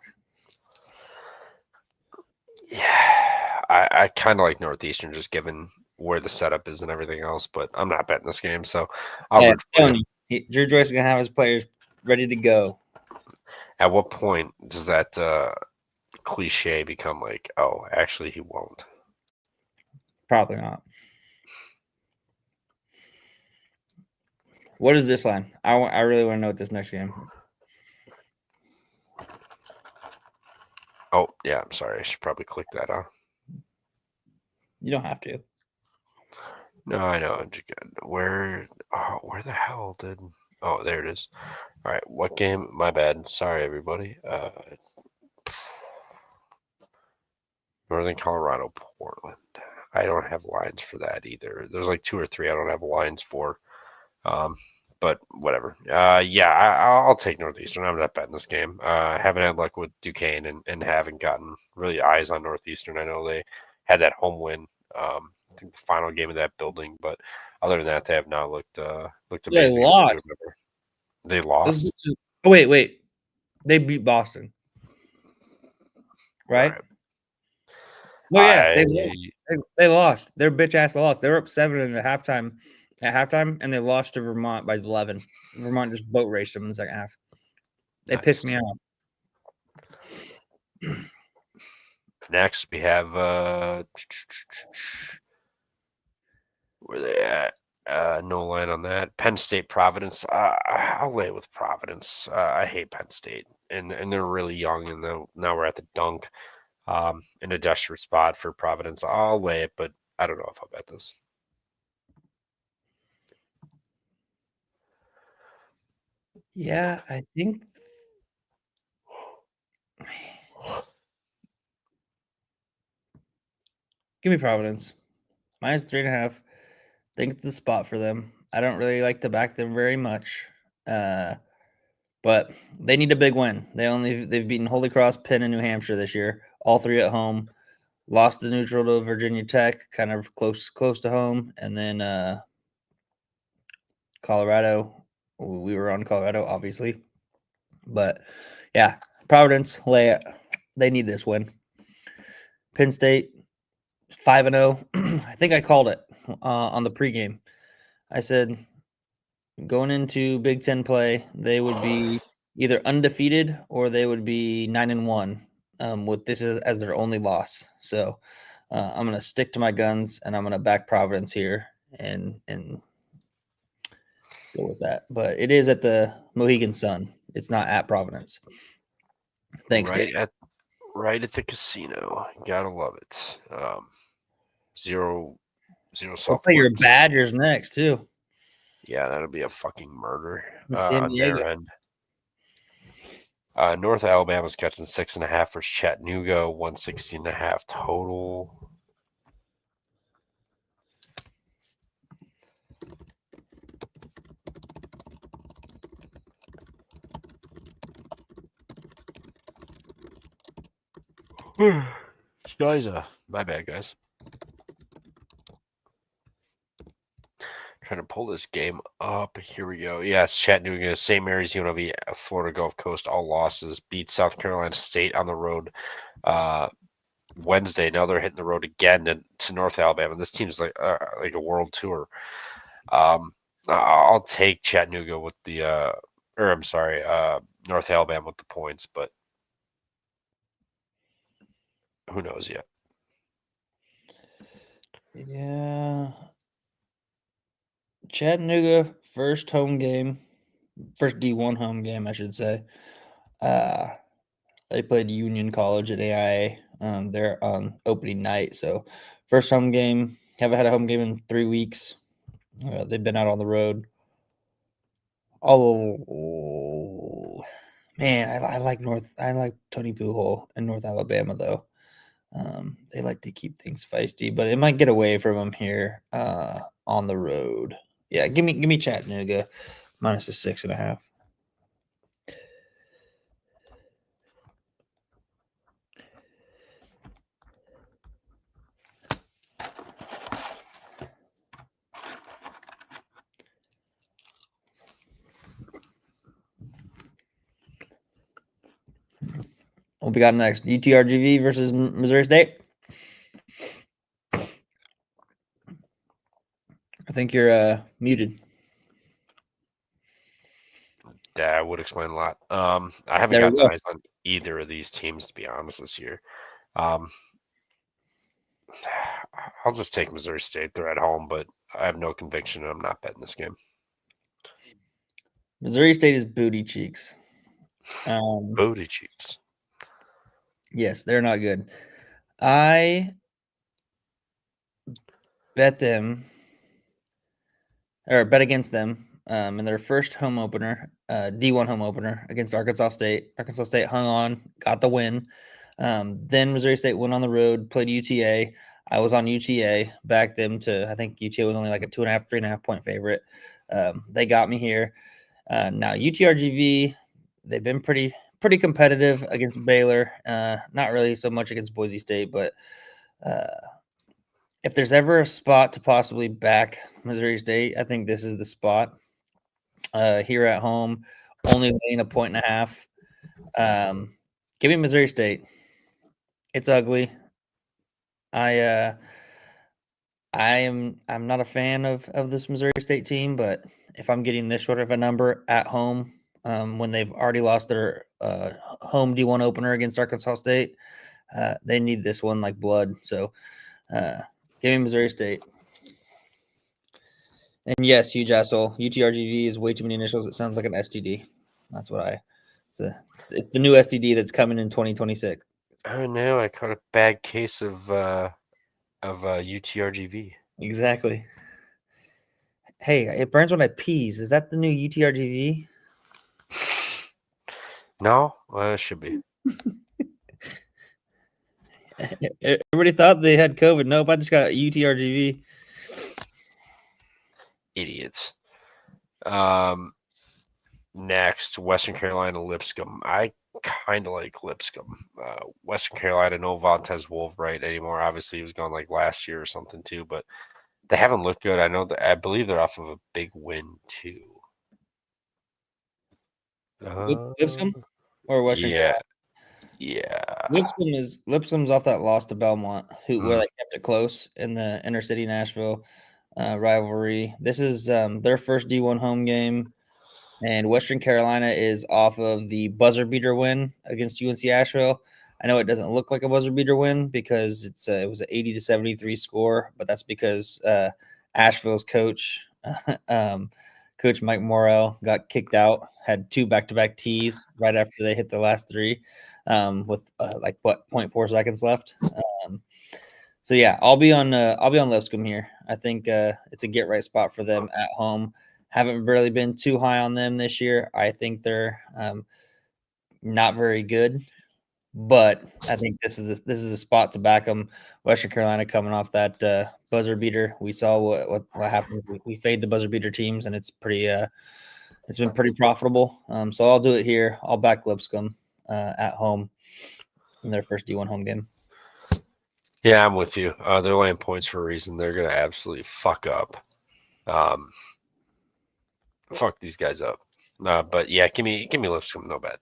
Yeah, I kind of like Northeastern just given where the setup is and everything else, but I'm not betting this game, so I'll Yeah, root for you. Drew Joyce is going to have his players ready to go. At what point does that cliche become like, oh, actually he won't? Probably not. What is this line? I really want to know what this next game. Oh, yeah, I'm sorry. I should probably click that off. You don't have to. No, I know. Where the hell did... Oh, there it is. All right, what game? My bad. Sorry, everybody. Northern Colorado, Portland. I don't have lines for that either. There's like 2 or 3 I don't have lines for. But whatever. Yeah, I'll take Northeastern. I'm not betting this game. Haven't had luck with Duquesne and haven't gotten really eyes on Northeastern. I know they had that home win. I think the final game of that building, but other than that, they have not looked They amazing. lost. They lost. Oh, wait. They beat Boston. Right? Right. Well, yeah, they lost. Their bitch ass lost. They were up 7 at halftime, and they lost to Vermont by 11. Vermont just boat raced them in the second half. They pissed me off. Next, we have where they at? No line on that. Penn State, Providence. I'll lay with Providence. I hate Penn State, and they're really young, and now we're at the dunk. In a desperate spot for Providence. I'll lay it, but I don't know if I'll bet this. Yeah, I think. Give me Providence. -3.5. Think it's the spot for them. I don't really like to back them very much. But they need a big win. They've beaten Holy Cross, Penn, and New Hampshire this year, all 3 at home. Lost the neutral to Virginia Tech, kind of close to home, and then Colorado. We were on Colorado, obviously, but yeah, Providence lay it. They need this win. Penn State 5-0. I think I called it on the pregame. I said going into Big Ten play, they would be either undefeated or they would be 9-1 with this as their only loss. So I'm going to stick to my guns and I'm going to back Providence here and go with that. But it is at the Mohegan Sun. It's not at Providence. Thanks, right Dave. at the casino. Gotta love it. Zero We'll play your Southport. Badgers next too. Yeah, that'll be a fucking murder San on Diego. their end. North Alabama's catching 6.5 for Chattanooga, 116.5 total. Guys, my bad, guys. Trying to pull this game up. Here we go. Yes, Chattanooga, St. Mary's, UNLV, Florida Gulf Coast, all losses. Beat South Carolina State on the road Wednesday. Now they're hitting the road again to North Alabama. This team's like a world tour. I'll take Chattanooga with the North Alabama with the points, but who knows yet? Yeah. Chattanooga, first D1 home game, I should say. They played Union College at AIA. They're on opening night, so first home game. Haven't had a home game in 3 weeks. They've been out on the road. Oh man, I like Tony Pujols in North Alabama though. They like to keep things feisty, but it might get away from them here on the road. Yeah, give me Chattanooga minus a 6.5. What we got next? UTRGV versus Missouri State. I think you're muted. That would explain a lot. I haven't There we gotten go. eyes on either of these teams, to be honest, this year. I'll just take Missouri State. They're at home, but I have no conviction, and I'm not betting this game. Missouri State is booty cheeks. Booty cheeks. Yes, they're not good. I bet them or bet against them in their first home opener, D1 home opener against Arkansas State. Arkansas State hung on, got the win. Then Missouri State went on the road, played UTA. I was on UTA, backed them to, I think UTA was only like a 2.5, 3.5 point favorite. They got me here. Now UTRGV, they've been pretty competitive against Baylor. Not really so much against Boise State, but if there's ever a spot to possibly back Missouri State, I think this is the spot. Here at home, only laying 1.5. Give me Missouri State. It's ugly. I'm not a fan of this Missouri State team, but if I'm getting this short of a number at home, when they've already lost their home D1 opener against Arkansas State, they need this one like blood. So give me Missouri State. And yes, huge asshole. UTRGV is way too many initials. It sounds like an STD. That's what it's the new STD that's coming in 2026. Oh no, I caught a bad case of UTRGV. Exactly. Hey, it burns when I pees. Is that the new UTRGV? No, well, it should be. Everybody thought they had COVID. Nope, I just got UTRGV. Idiots. Next, Western Carolina Lipscomb. I kind of like Lipscomb. Western Carolina, no Vontez Woolbright anymore. Obviously, he was gone like last year or something too, but they haven't looked good. I believe they're off of a big win too. Lipscomb or Western Yeah, Carolina? yeah. Lipscomb's off that loss to Belmont, where Mm. they kept it close in the inner city Nashville rivalry. This is their first D1 home game, and Western Carolina is off of the buzzer beater win against UNC Asheville. I know it doesn't look like a buzzer beater win because it was an 80-73 score, but that's because Asheville's coach, Coach Mike Morrell, got kicked out. Had 2 back-to-back tees right after they hit the last 3, with 0.4 seconds left. So yeah, I'll be on Lipscomb here. I think it's a get right spot for them at home. Haven't really been too high on them this year. I think they're not very good, but I think this is a spot to back them. Western Carolina coming off that buzzer beater. We saw what happens. We fade the buzzer beater teams, and it's been pretty profitable. So I'll do it here. I'll back Lipscomb at home in their first D1 home game. Yeah, I'm with you. They're laying points for a reason. They're gonna absolutely fuck up. Fuck these guys up. But yeah, give me Lipscomb, no bet.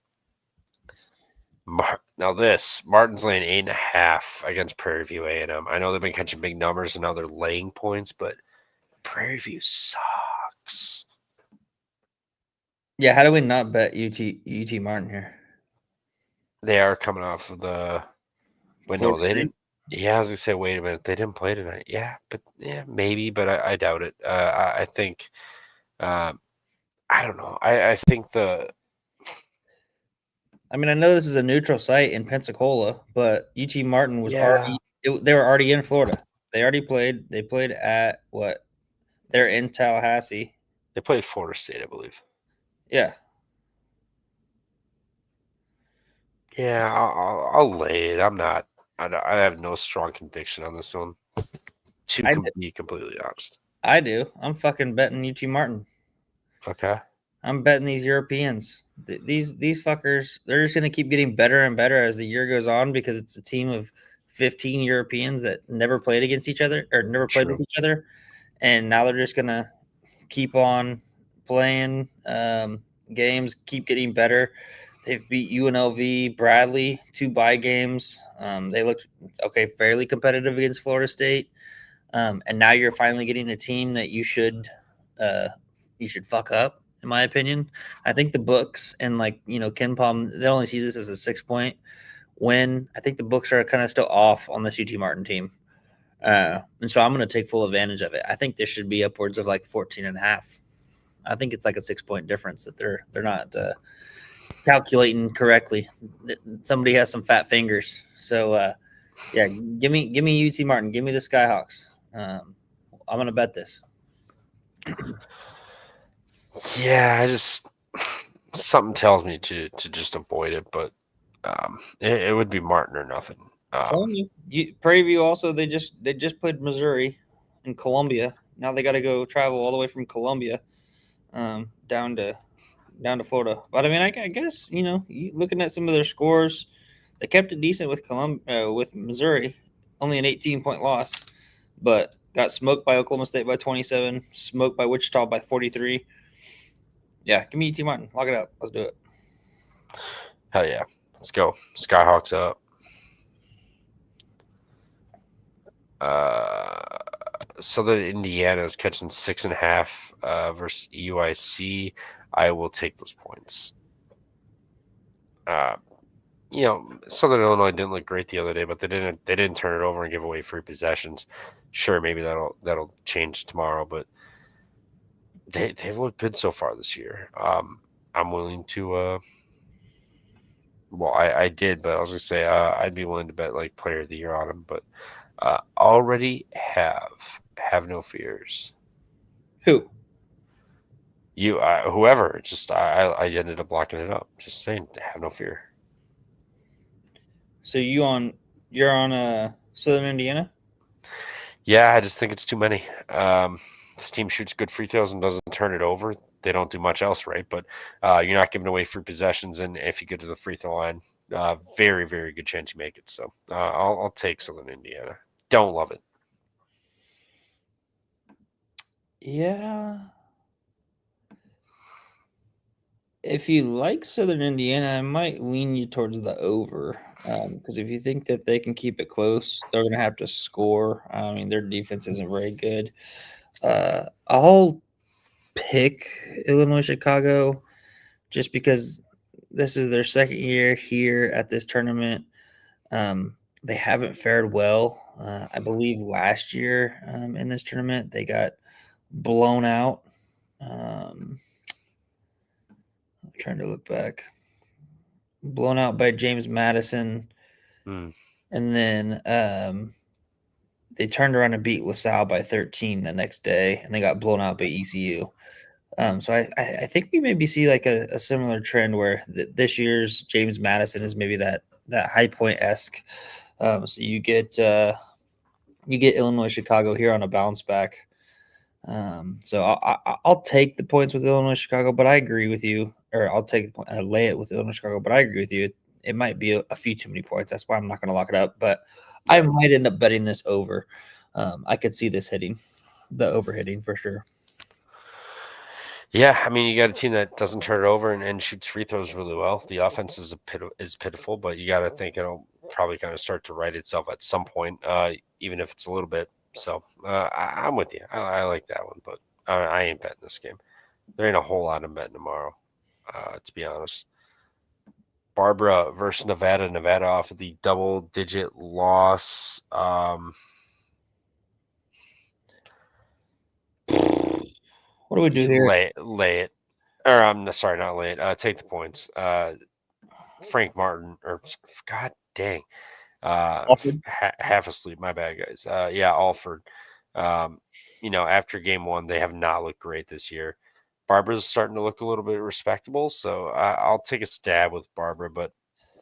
Now Martin's laying 8.5 against Prairie View A&M. I know they've been catching big numbers and now they're laying points, but Prairie View sucks. Yeah, how do we not bet UT Martin here? They are coming off of the. Wait, no, they didn't. Yeah, I was gonna say, wait a minute, they didn't play tonight. Yeah, maybe, but I doubt it. I think, I don't know. I think I mean, I know this is a neutral site in Pensacola, but UT Martin was yeah. they were already in Florida. They already played. They played at what? They're in Tallahassee. They played Florida State, I believe. Yeah. Yeah, I'll lay it. I have no strong conviction on this one. To be completely honest. I do. I'm fucking betting UT Martin. Okay. I'm betting these Europeans. These fuckers, they're just gonna keep getting better and better as the year goes on because it's a team of 15 Europeans that never played against each other or never played with each other, and now they're just gonna keep on playing games, keep getting better. They've beat UNLV, Bradley, 2 bye games. They looked okay, fairly competitive against Florida State. And now you're finally getting a team that uh, you should fuck up, in my opinion. I think the books and Ken Palm, they only see this as a 6 point win. I think the books are kind of still off on the UT Martin team. And so I'm going to take full advantage of it. I think this should be upwards of like 14 and a half. I think it's like a 6 point difference that they're not calculating correctly. Somebody has some fat fingers. So yeah, give me UT Martin, give me the Skyhawks. I'm gonna bet this. Yeah, I just something tells me to just avoid it, but it would be Martin or nothing. Telling you, Prairie View also they just played Missouri and Columbia. Now they got to go travel all the way from Columbia down to Florida. But I mean, I guess looking at some of their scores, they kept it decent with Missouri, only an 18-point loss, but got smoked by Oklahoma State by 27, smoked by Wichita by 43. Yeah, give me UT Martin. Lock it up. Let's do it. Hell yeah, let's go. Skyhawks up. Southern Indiana is catching 6.5 versus UIC. I will take those points. Southern Illinois didn't look great the other day, but they didn't turn it over and give away free possessions. Sure, maybe that'll change tomorrow, but they've looked good so far this year. I'm willing to. Well, I did, but I was gonna say I'd be willing to bet like player of the year on him, but already have no fears. Who? You, whoever. Just I ended up blocking it up. Just saying, have no fear. So you're on Southern Indiana? Yeah, I just think it's too many. This team shoots good free throws and doesn't turn it over. They don't do much else right, but you're not giving away free possessions, and if you get to the free throw line, very, very good chance you make it. So I'll take Southern Indiana. Don't love it. Yeah. If you like Southern Indiana, I might lean you towards the over. Because if you think that they can keep it close, they're going to have to score. I mean, their defense isn't very good. I'll pick Illinois Chicago just because this is their second year here at this tournament. They haven't fared well. I believe last year in this tournament, they got blown out. I'm trying to look back. Blown out by James Madison. Mm. And then they turned around and beat LaSalle by 13 the next day, and they got blown out by ECU. So I think we maybe see like a similar trend where this year's James Madison is maybe that High Point-esque. So you get Illinois Chicago here on a bounce back. So I'll take the points with Illinois Chicago, but I agree with you. Or I'll take lay it with Illinois Chicago, but I agree with you. It might be a few too many points. That's why I'm not going to lock it up. But I might end up betting this over. I could see this hitting, the over hitting for sure. Yeah, I mean, you got a team that doesn't turn it over and shoots free throws really well. The offense is pitiful, but you got to think it'll probably kind of start to right itself at some point, even if it's a little bit. So I'm with you. I like that one, but I ain't betting this game. There ain't a whole lot I'm betting tomorrow, to be honest. Barbara versus Nevada. Nevada off of the double-digit loss. What do we do here? Lay it. Or I'm sorry, not lay it. Take the points. Frank Martin, or God dang, half asleep. My bad, guys. Yeah, Alford. After game one, they have not looked great this year. Barbara's starting to look a little bit respectable, so I'll take a stab with Barbara, but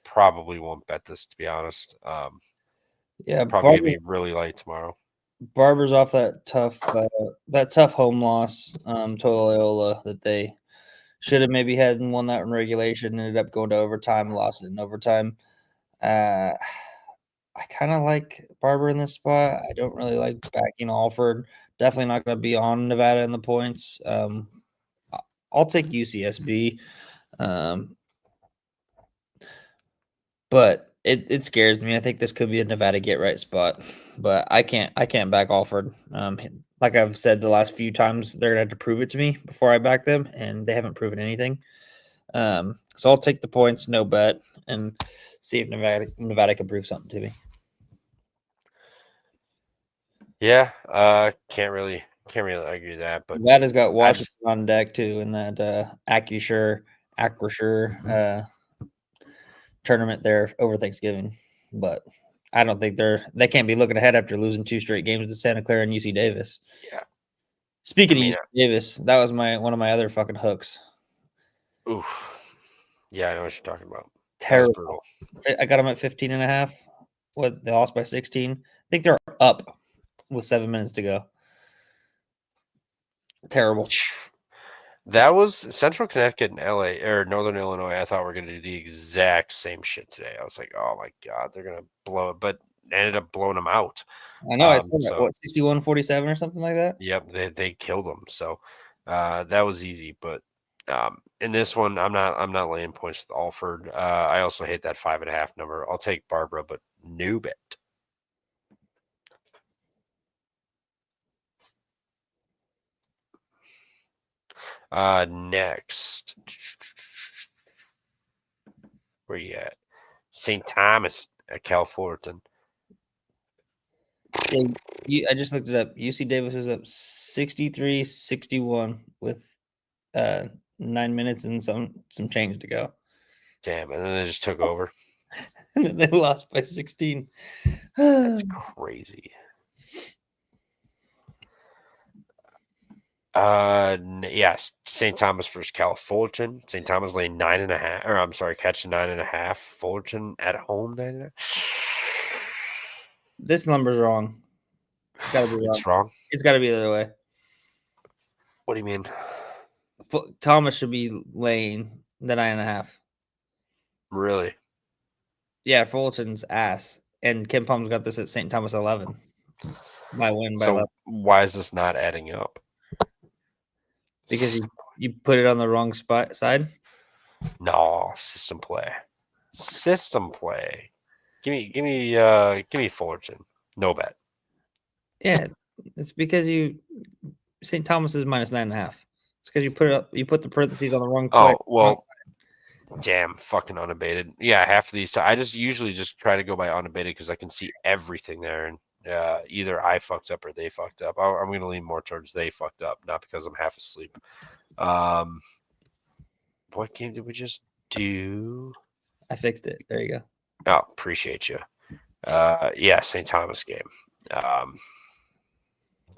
probably won't bet this, to be honest. Yeah, probably gonna be really light tomorrow. Barber's off that tough home loss to Loyola that they should have maybe had and won that in regulation. Ended up going to overtime, lost it in overtime. I kind of like Barber in this spot. I don't really like backing Alford. Definitely not going to be on Nevada in the points. I'll take UCSB. But it scares me. I think this could be a Nevada get right spot, but I can't back Alford. Like I've said the last few times, they're gonna have to prove it to me before I back them, and they haven't proven anything. So I'll take the points, no bet, and see if Nevada can prove something to me. Yeah, can't really argue with that, but Nevada's got Washington on deck too in that Acrisure tournament there over Thanksgiving. But I don't think they can't be looking ahead after losing 2 straight games to Santa Clara and UC Davis. yeah. Speaking of UC Davis, that was one of my other fucking hooks. Oof. Yeah, I know what you're talking about. Terrible. I got them at 15.5. What, they lost by 16? I think they're up with 7 minutes to go. Terrible. That was Central Connecticut and LA or Northern Illinois. I thought we were going to do the exact same shit today. I was like, oh my God, they're going to blow it, but ended up blowing them out. I know. I said that. What, 61-47 or something like that? Yep, they killed them. So that was easy. But in this one, I'm not laying points with Alford. I also hate that 5.5 number. I'll take Barbara, but no bet. Next, where you at? St. Thomas at Cal Fullerton. Yeah, I just looked it up. UC Davis was up 63-61 with 9 minutes and some change to go. Damn, and then they just took over. And then they lost by 16. That's crazy. Yes, St. Thomas versus Cal Fullerton. St. Thomas laying 9.5, or I'm sorry, catching 9.5. Fullerton at home 9.5. This number's wrong. It's got to be wrong. It's wrong. It's got to be the other way. What do you mean? Thomas should be laying the 9.5. Really? Yeah, Fullerton's ass, and Kim Palm's got this at St. Thomas 11. By 11. Why is this not adding up? Because you put it on the wrong side. No, system play. Give me Fullerton. No bet. Yeah, it's because St. Thomas is minus 9.5. It's because you put the parentheses on the wrong. Oh well, damn, fucking unabated. Yeah, half of these. I usually just try to go by unabated because I can see everything there, and either I fucked up or they fucked up. I'm gonna lean more towards they fucked up, not because I'm half asleep. What game did we just do? I fixed it. There you go. Oh, appreciate you. Yeah, St. Thomas game.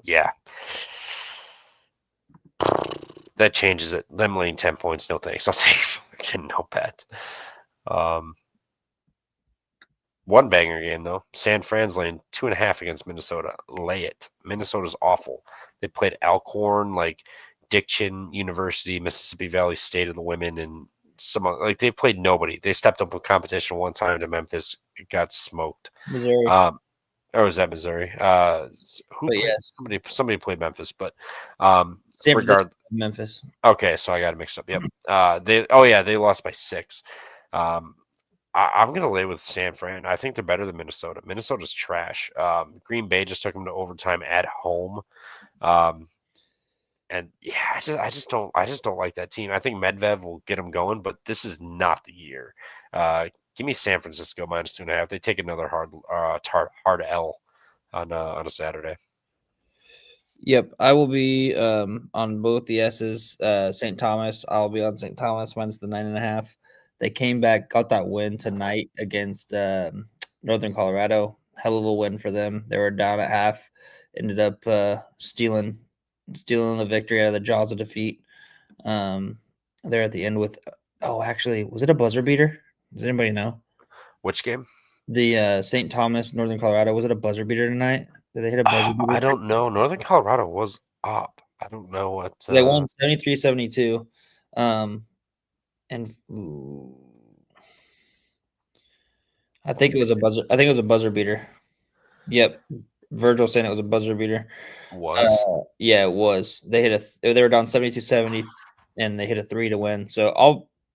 Yeah. That changes it. Them laying 10 points, no thanks. I'll take no bet. One banger game though. San Fran's laying 2.5 against Minnesota. Lay it. Minnesota's awful. They played Alcorn, like Diction University, Mississippi Valley State of the Women, and they played nobody. They stepped up with competition one time to Memphis. It got smoked. Missouri. Or was that Missouri? Somebody played Memphis, but San Francisco, Memphis. Okay, so I got it mixed up. Yep. They lost by 6. I'm gonna lay with San Fran. I think they're better than Minnesota. Minnesota's trash. Green Bay just took them to overtime at home. And yeah, I just don't like that team. I think Medvedev will get them going, but this is not the year. Give me San Francisco minus 2.5. They take another hard L on a Saturday. Yep, I will be on both the S's. St. Thomas, I'll be on St. Thomas minus the 9.5. They came back, got that win tonight against Northern Colorado. Hell of a win for them. They were down at half, ended up stealing the victory out of the jaws of defeat. There at the end with, actually, was it a buzzer beater? Does anybody know? Which game? The St. Thomas, Northern Colorado. Was it a buzzer beater tonight? Did they hit a buzzer beater? I don't know. Northern Colorado was up. I don't know what. They won 73-72. And I think it was a buzzer beater. Yep. Virgil saying it was a buzzer beater. Yeah, it was. They hit they were down 72-70 and they hit a 3 to win. So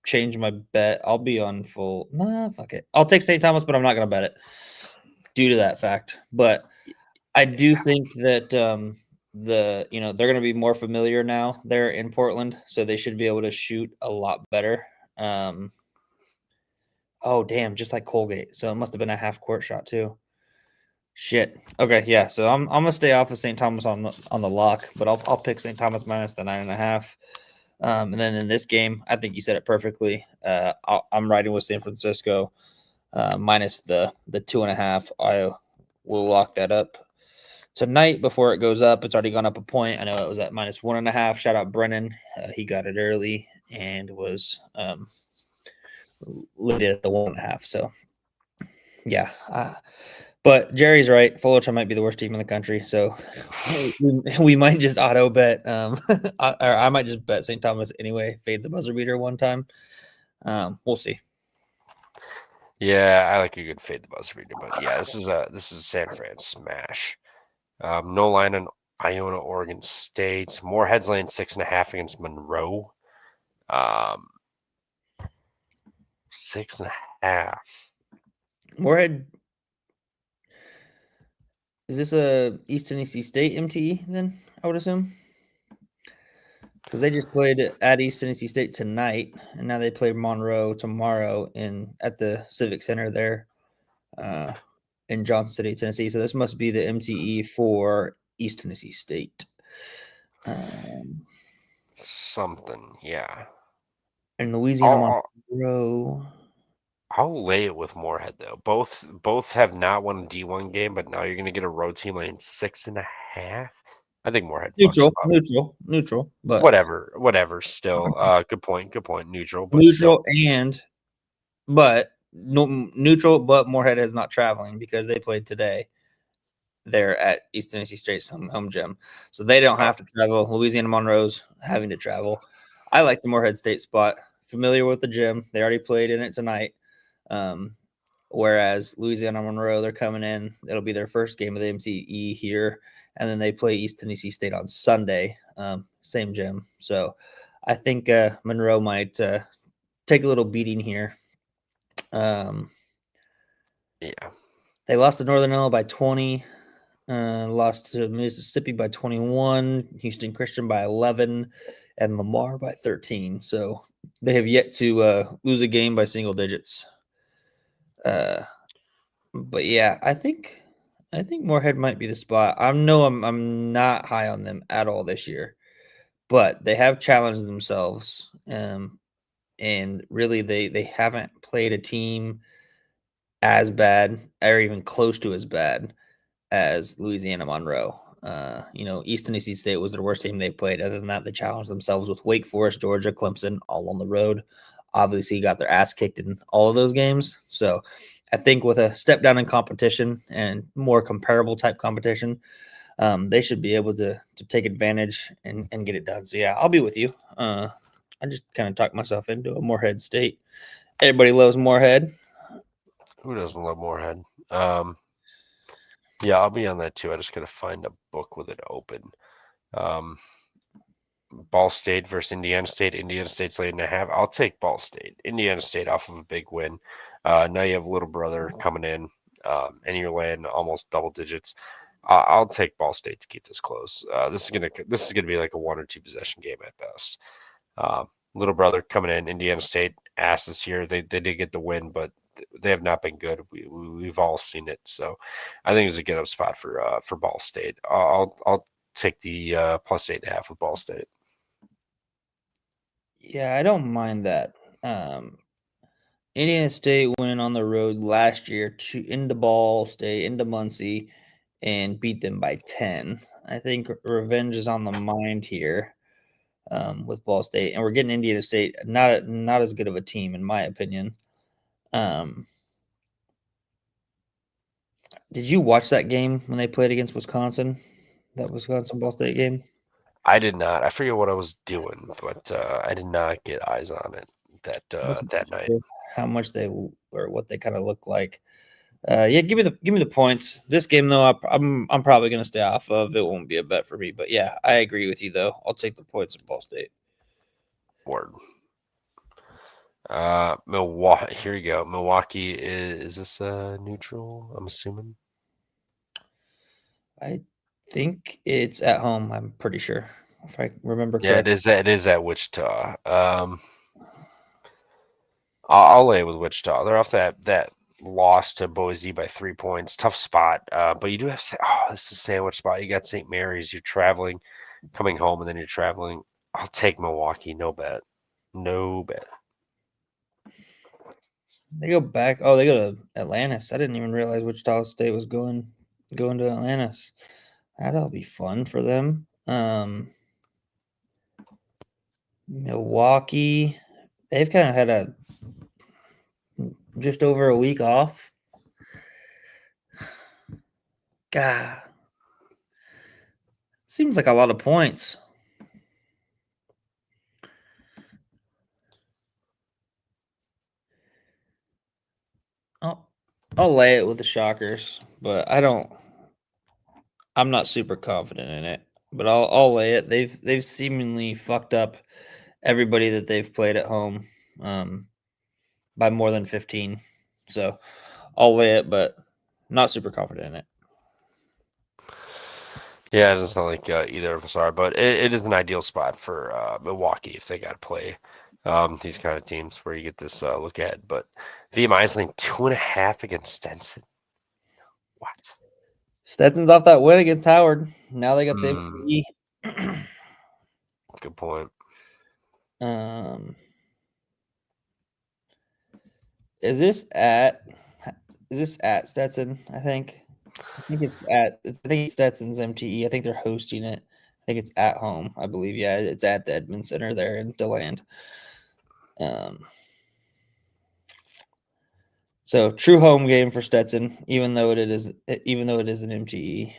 change my bet. I'll be on full. Nah, fuck it. I'll take St. Thomas, but I'm not gonna bet it due to that fact. But I do think that they're going to be more familiar now. They're in Portland, so they should be able to shoot a lot better. Oh damn, just like Colgate. So it must have been a half court shot too. Shit. Okay, yeah. So I'm gonna stay off of St. Thomas on the lock, but I'll pick St. Thomas minus the 9.5. And then in this game, I think you said it perfectly. I'm riding with San Francisco minus the 2.5. I will lock that up tonight before it goes up. It's already gone up a point. I know it was at minus 1.5. Shout out Brennan. He got it early and was limited at the 1.5. So yeah. But Jerry's right. Fullerton might be the worst team in the country. So we might just auto bet. Or I might just bet St. Thomas anyway. Fade the buzzer beater one time. We'll see. Yeah, I like a good fade the buzzer beater, but yeah, this is a San Fran smash. No line on Iona, Oregon State. Moorhead's laying 6.5 against Monroe. 6.5. Moorhead. Is this a East Tennessee State MTE then? I would assume. Because they just played at East Tennessee State tonight, and now they play Monroe tomorrow at the Civic Center there in Johnson City, Tennessee. So this must be the MTE for East Tennessee State. Something, yeah. And Louisiana Monroe. I'll lay it with Moorhead though. Both have not won a D1 game, but now you're gonna get a road team laying 6.5. I think Moorhead Neutral, but whatever. Still, good point. Neutral, but neutral but neutral. But Moorhead is not traveling because they played today. They're at East Tennessee State's home gym, so they don't have to travel. Louisiana Monroe's having to travel. I like the Moorhead State spot. Familiar with the gym. They already played in it tonight. Whereas Louisiana Monroe, they're coming in. It'll be their first game of the MTE here, and then they play East Tennessee State on Sunday. Same gym. So I think Monroe might take a little beating here. Yeah. They lost to Northern Illinois by 20. Lost to Mississippi by 21, Houston Christian by 11, and Lamar by 13. So they have yet to lose a game by single digits. But yeah, I think Moorhead might be the spot. I'm not high on them at all this year, but they have challenged themselves. And really they haven't played a team as bad or even close to as bad as Louisiana Monroe. East Tennessee State was their worst team they played. Other than that, they challenged themselves with Wake Forest, Georgia, Clemson, all on the road. Obviously, got their ass kicked in all of those games. So I think with a step down in competition and more comparable type competition, they should be able to take advantage and get it done. So yeah, I'll be with you. I just kind of talked myself into a Moorhead State. Everybody loves Moorhead. Who doesn't love Moorhead? Yeah, I'll be on that too. I just gotta find a book with it open. Ball State versus Indiana State. Indiana State's laying 8.5. I'll take Ball State. Indiana State off of a big win. Now you have little brother coming in, and you're laying almost double digits. I'll take Ball State to keep this close. This is gonna be like a 1 or 2 possession game at best. Little brother coming in. Indiana State asses here. They did get the win, but they have not been good. We've all seen it. So I think it's a get up spot for Ball State. I'll take the plus 8.5 with Ball State. Yeah, I don't mind that. Indiana State went on the road last year into Ball State, into Muncie, and beat them by 10. I think revenge is on the mind here with Ball State, and we're getting Indiana State not as good of a team in my opinion. Did you watch that game when they played against Wisconsin? That Wisconsin Ball State game? I did not. I forget what I was doing, but I did not get eyes on it that night. How much they or what they kind of look like. Yeah, give me the points. This game though, I'm probably gonna stay off of. It won't be a bet for me, but yeah, I agree with you though. I'll take the points of Ball State. Word. Milwaukee. Here you go. Milwaukee is this neutral? I'm assuming. I think it's at home. I'm pretty sure, if I remember Yeah, correctly. it is at Wichita. I'll lay it with Wichita. They're off that loss to Boise by 3 points. Tough spot. But you do have this is a sandwich spot. You got St. Mary's. You're traveling, coming home, and then you're traveling. I'll take Milwaukee. No bet. No bet. They go back. Oh, they go to Atlantis. I didn't even realize Wichita State was going to Atlantis. That'll be fun for them. Milwaukee, they've kind of had a just over a week off. God, seems like a lot of points. I'll lay it with the Shockers, but I'm not super confident in it. But I'll lay it. They've seemingly fucked up everybody that they've played at home by more than 15. So I'll lay it, but not super confident in it. Yeah, it doesn't sound like either of us are, but it is an ideal spot for Milwaukee if they got to play these kind of teams where you get this look ahead. But VMI is laying 2.5 against Stenson. What? Stetson's off that win against Howard. Now they got the Mm, MTE. good point. um, is this at Stetson? I think it's Stetson's MTE. I think they're hosting it. I think it's at home. I believe. Yeah, it's at the Edmond Center there in DeLand. So true home game for Stetson, even though it is an MTE.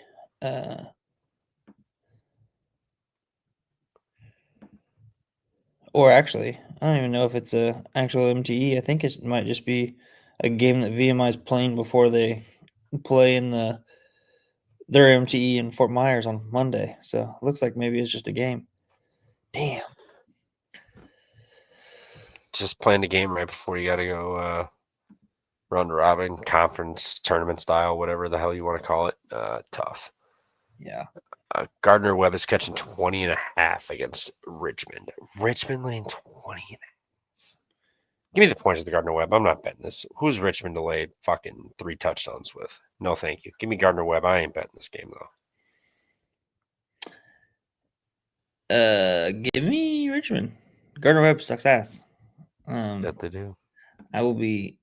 Or actually, I don't even know if it's a actual MTE. I think it might just be a game that VMI is playing before they play in their MTE in Fort Myers on Monday. So it looks like maybe it's just a game. Damn. Just playing the game right before you got to go round robin, conference, tournament style, whatever the hell you want to call it. Tough. Yeah. Gardner Webb is catching 20.5 against Richmond. Richmond laying 20. Give me the points of the Gardner Webb. I'm not betting this. Who's Richmond to lay fucking 3 touchdowns with? No, thank you. Give me Gardner Webb. I ain't betting this game though. Give me Richmond. Gardner Webb sucks ass. That they do. I will be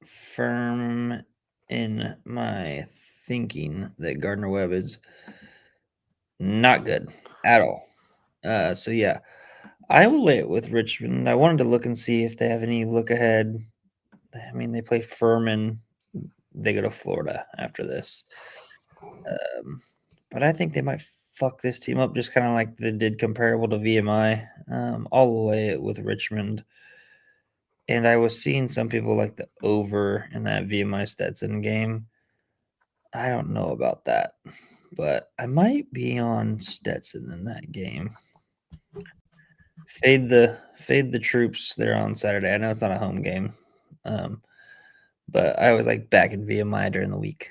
firm in my thinking that Gardner Webb is not good at all. So yeah, I will lay it with Richmond. I wanted to look and see if they have any look ahead. I mean, they play Furman. They go to Florida after this. But I think they might fuck this team up just kind of like they did comparable to VMI. I'll lay it with Richmond. And I was seeing some people like the over in that VMI Stetson game. I don't know about that, but I might be on Stetson in that game. Fade the troops there on Saturday. I know it's not a home game, but I was like back in VMI during the week.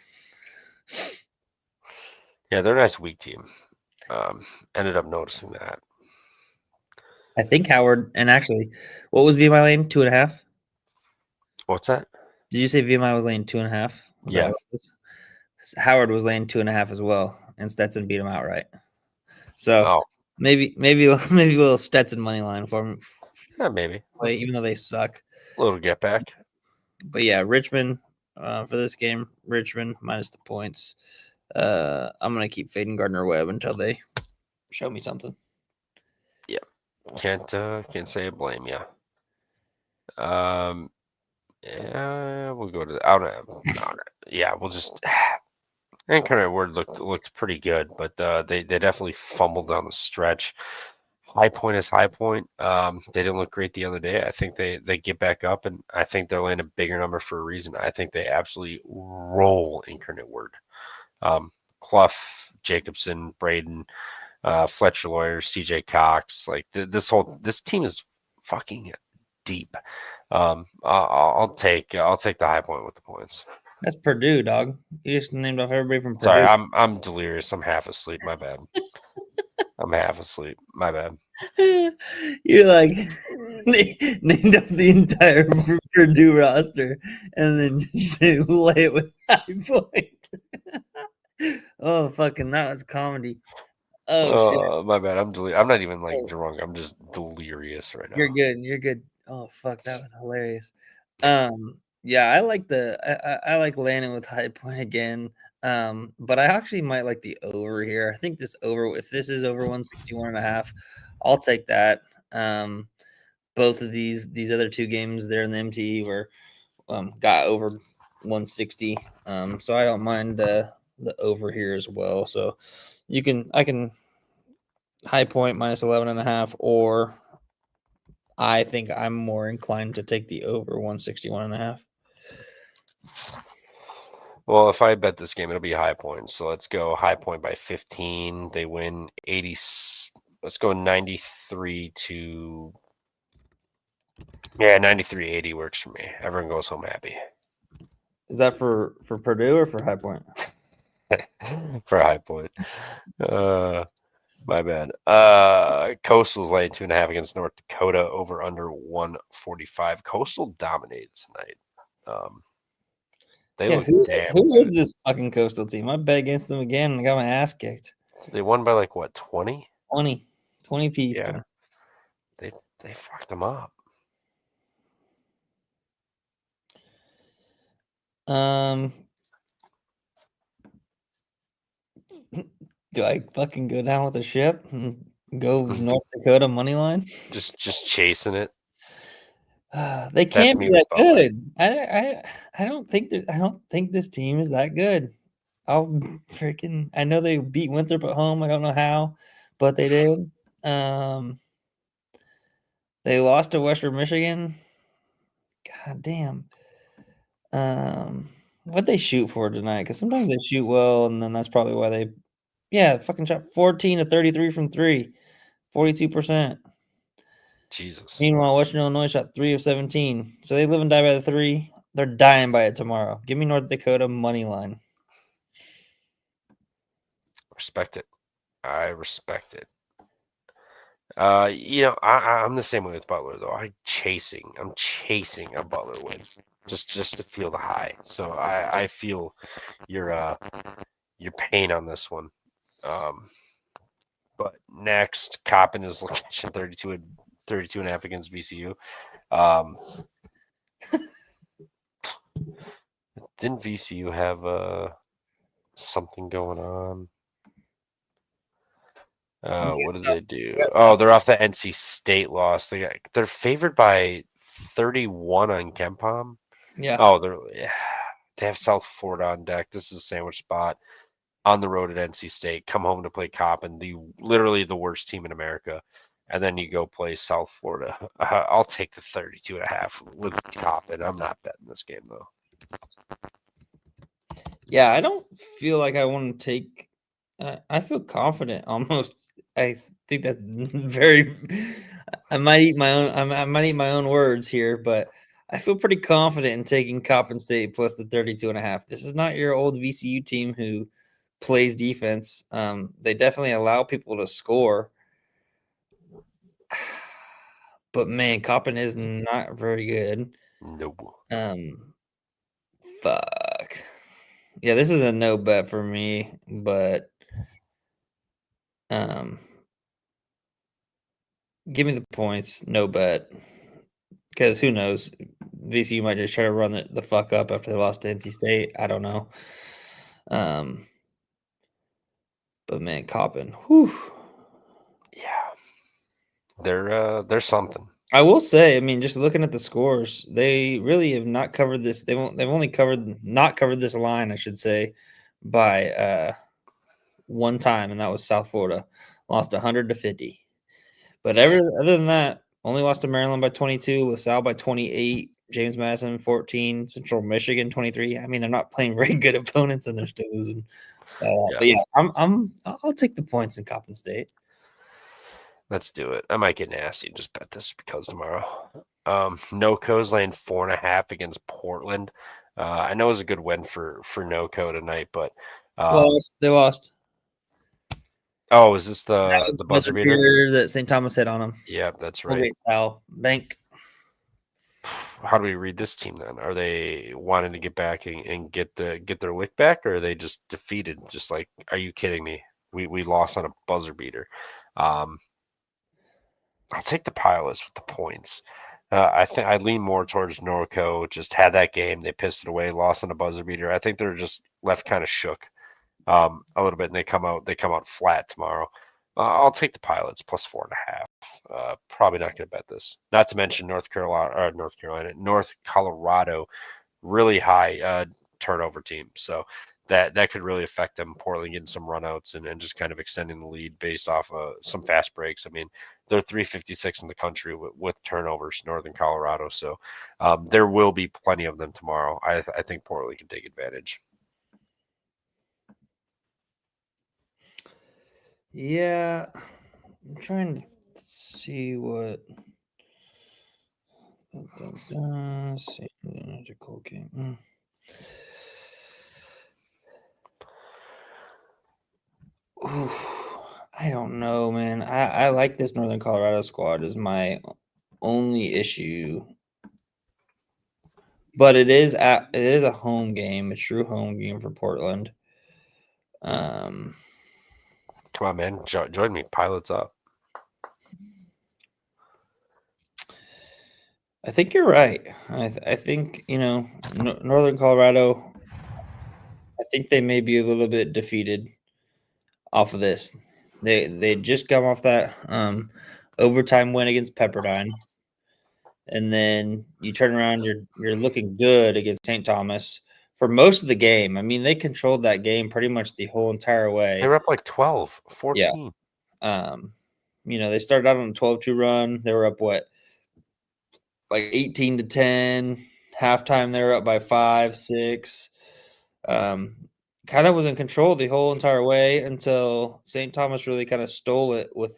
Yeah, they're a nice weak team. Ended up noticing that. I think Howard and actually, what was VMI lane 2.5? What's that? Did you say VMI was lane 2.5? Was that Yeah. what it was? Howard was lane 2.5 as well, and Stetson beat him outright. So Oh, maybe a little Stetson money line for him, yeah, maybe. even though they suck. A little get back. But yeah, Richmond for this game. Richmond minus the points. I'm gonna keep fading Gardner Webb until they show me something. Yeah. Can't say I blame you. Yeah, we'll go to the, I don't know. Yeah, we'll just Incarnate Word looked pretty good, but they definitely fumbled down the stretch. High Point is High Point. They didn't look great the other day. I think they get back up, and I think they'll land a bigger number for a reason. I think they absolutely roll Incarnate Word. Clough, Jacobson, Braden, Fletcher Lawyer, CJ Cox. Like this team is fucking deep. I'll take the high point with the points. That's Purdue, dog. You just named off everybody from Sorry, Purdue. I'm delirious. I'm half asleep. My bad. I'm half asleep. My bad. You're like named up the entire Purdue roster and then just lay it with high point. Oh, fucking, that was comedy. Oh shit. My bad. I'm not even like drunk. I'm just delirious right now. You're good. You're good. Oh fuck, that was hilarious. Yeah, I like I like landing with high point again. But I actually might like the over here. I think this over, if this is over 161.5, I'll take that. Both of these other two games there in the MTE were got over 160. So I don't mind the over here as well. So I can high point minus 11.5, or I think I'm more inclined to take the over 161.5. Well, if I bet this game, it'll be high point. So let's go high point by 15. They win 80. Let's go 93 to. Yeah, 93-80 works for me. Everyone goes home happy. Is that for Purdue or for High Point? For High Point. My bad. Coastal's laying 2.5 against North Dakota, over under 145. Coastal dominated tonight. They look damn who good. is this fucking Coastal team? I bet against them again and got my ass kicked. They won by like what, 20? 20 piece. Yeah. They fucked them up. Do I fucking go down with a ship and go North Dakota money line? Just chasing it. They can't be that good. I don't think this team is that good. I know they beat Winthrop at home. I don't know how, but they did. They lost to Western Michigan. God damn. What'd they shoot for tonight? Because sometimes they shoot well, and then that's probably why they. Yeah, fucking shot 14 to 33 from 3, 42%. Jesus. Meanwhile, Western Illinois shot 3 of 17. So they live and die by the 3. They're dying by it tomorrow. Give me North Dakota money line. Respect it. I respect it. I'm the same way with Butler though. I'm chasing a Butler win, just to feel the high. So I feel your pain on this one. But next, Coppin is catching 32.5 against VCU. Didn't VCU have something going on? What did they do? Oh, they're off the NC State loss. They're favored by 31 on KenPom. Yeah. Oh, they have South Florida on deck. This is a sandwich spot on the road at NC State. Come home to play Coppin, literally the worst team in America, and then you go play South Florida. I'll take the 32.5 with Coppin. I'm not betting this game though. Yeah, I don't feel like I want to take. I feel confident almost. I think that's very. I might eat my own. I might eat my own words here, but I feel pretty confident in taking Coppin State plus the 32.5. This is not your old VCU team who plays defense. They definitely allow people to score, but man, Coppin is not very good. No. Fuck. Yeah, this is a no bet for me, but give me the points, no bet. Because who knows? VCU might just try to run the fuck up after they lost to NC State. I don't know. But man, Coppin, whew. Yeah. They're something. I will say, I mean, just looking at the scores, they really have not covered this. They've only not covered this line, I should say, by one time, and that was South Florida. Lost 100 to 50. But other than that, only lost to Maryland by 22, LaSalle by 28, James Madison 14, Central Michigan 23. I mean, they're not playing very good opponents, and they're still losing. But yeah, I'll take the points in Coppin State. Let's do it. I might get nasty and just bet this because tomorrow. NoCo's laying 4.5 against Portland. I know it was a good win for NoCo tonight, but They lost. oh, is this That was the the buzzer buzzer beater? beater that St. Thomas hit on him. Yeah, that's right. Colgate style. Bank. How do we read this team then? Are they wanting to get back and get their lick back, or are they just defeated? Just like, are you kidding me? We lost on a buzzer beater. Um, I'll take the Pilots with the points. I think I lean more towards Norco. Just had that game, they pissed it away, lost on a buzzer beater. I think they're just left kind of shook a little bit, and they come out flat tomorrow. I'll take the Pilots plus 4.5. Probably not going to bet this. Not to mention North Colorado, really high turnover team. So that could really affect them. Portland getting some runouts and just kind of extending the lead based off some fast breaks. I mean, they're 356 in the country with turnovers, Northern Colorado. So there will be plenty of them tomorrow. I think Portland can take advantage. Yeah, I'm trying to see what. See, it's a cool game. Ooh, I don't know, man. I like this Northern Colorado squad is my only issue, but it is a home game, a true home game for Portland. Come on, man, join me. Pilots up. I think you're right. I think Northern Colorado. I think they may be a little bit defeated off of this. They just come off that overtime win against Pepperdine, and then you turn around, you're looking good against St. Thomas for most of the game. I mean, they controlled that game pretty much the whole entire way. They were up like 12, Yeah. 14. They started out on a 12-2 run. They were up like 18-10. Halftime, they were up by 5, 6. Kind of was in control the whole entire way until St. Thomas really kind of stole it with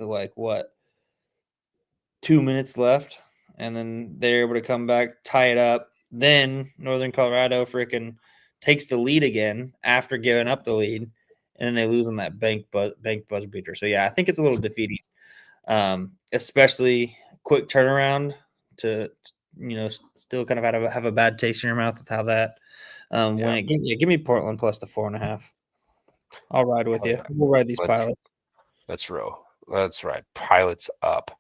2 minutes left, and then they're able to come back, tie it up. Then Northern Colorado freaking takes the lead again after giving up the lead, and then they lose on that bank buzzer beater. So yeah, I think it's a little defeating, especially quick turnaround to still kind of have a bad taste in your mouth with how that went. Give me Portland plus the 4.5. I'll ride with you. Yeah. We'll ride these Pilots. That's right. Pilots up.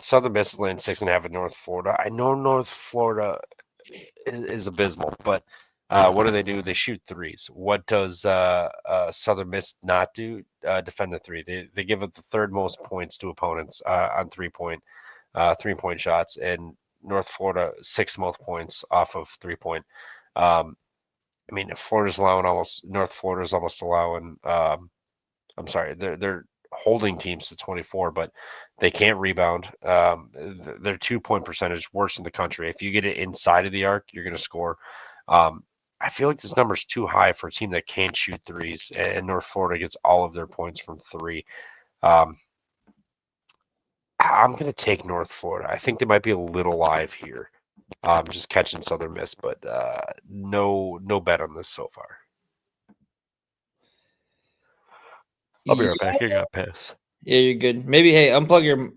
Southern Miss laying 6.5 at North Florida. I know North Florida is abysmal, but what do? They shoot threes. What does Southern Miss not do? Defend the three. They give up the third most points to opponents on 3-point shots, and North Florida 6th most points off of 3-point. I mean, North Florida's almost allowing. I'm sorry, they're holding teams to 24, but they can't rebound. Their 2-point percentage worse in the country. If you get it inside of the arc, you're going to score. I feel like this number is too high for a team that can't shoot threes, and North Florida gets all of their points from 3. I'm going to take North Florida. I think they might be a little live here. Just catching Southern Miss, but no bet on this so far. I'll be right back. I got piss. Yeah, you're good. Maybe hey, unplug your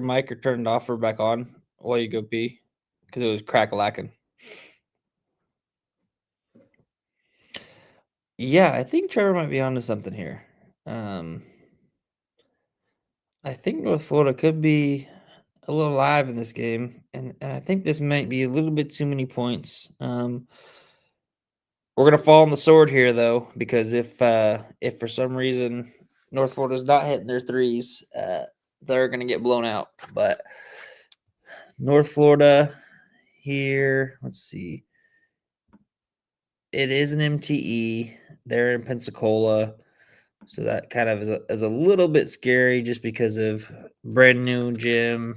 mic or turn it off or back on while you go pee because it was crack-lacking. Yeah, I think Trevor might be onto something here. I think North Florida could be a little live in this game, and I think this might be a little bit too many points. We're gonna fall on the sword here, though, because if for some reason North Florida's not hitting their threes, they're gonna get blown out. But North Florida here, let's see, it is an MTE. They're in Pensacola, so that kind of is a little bit scary just because of brand new gym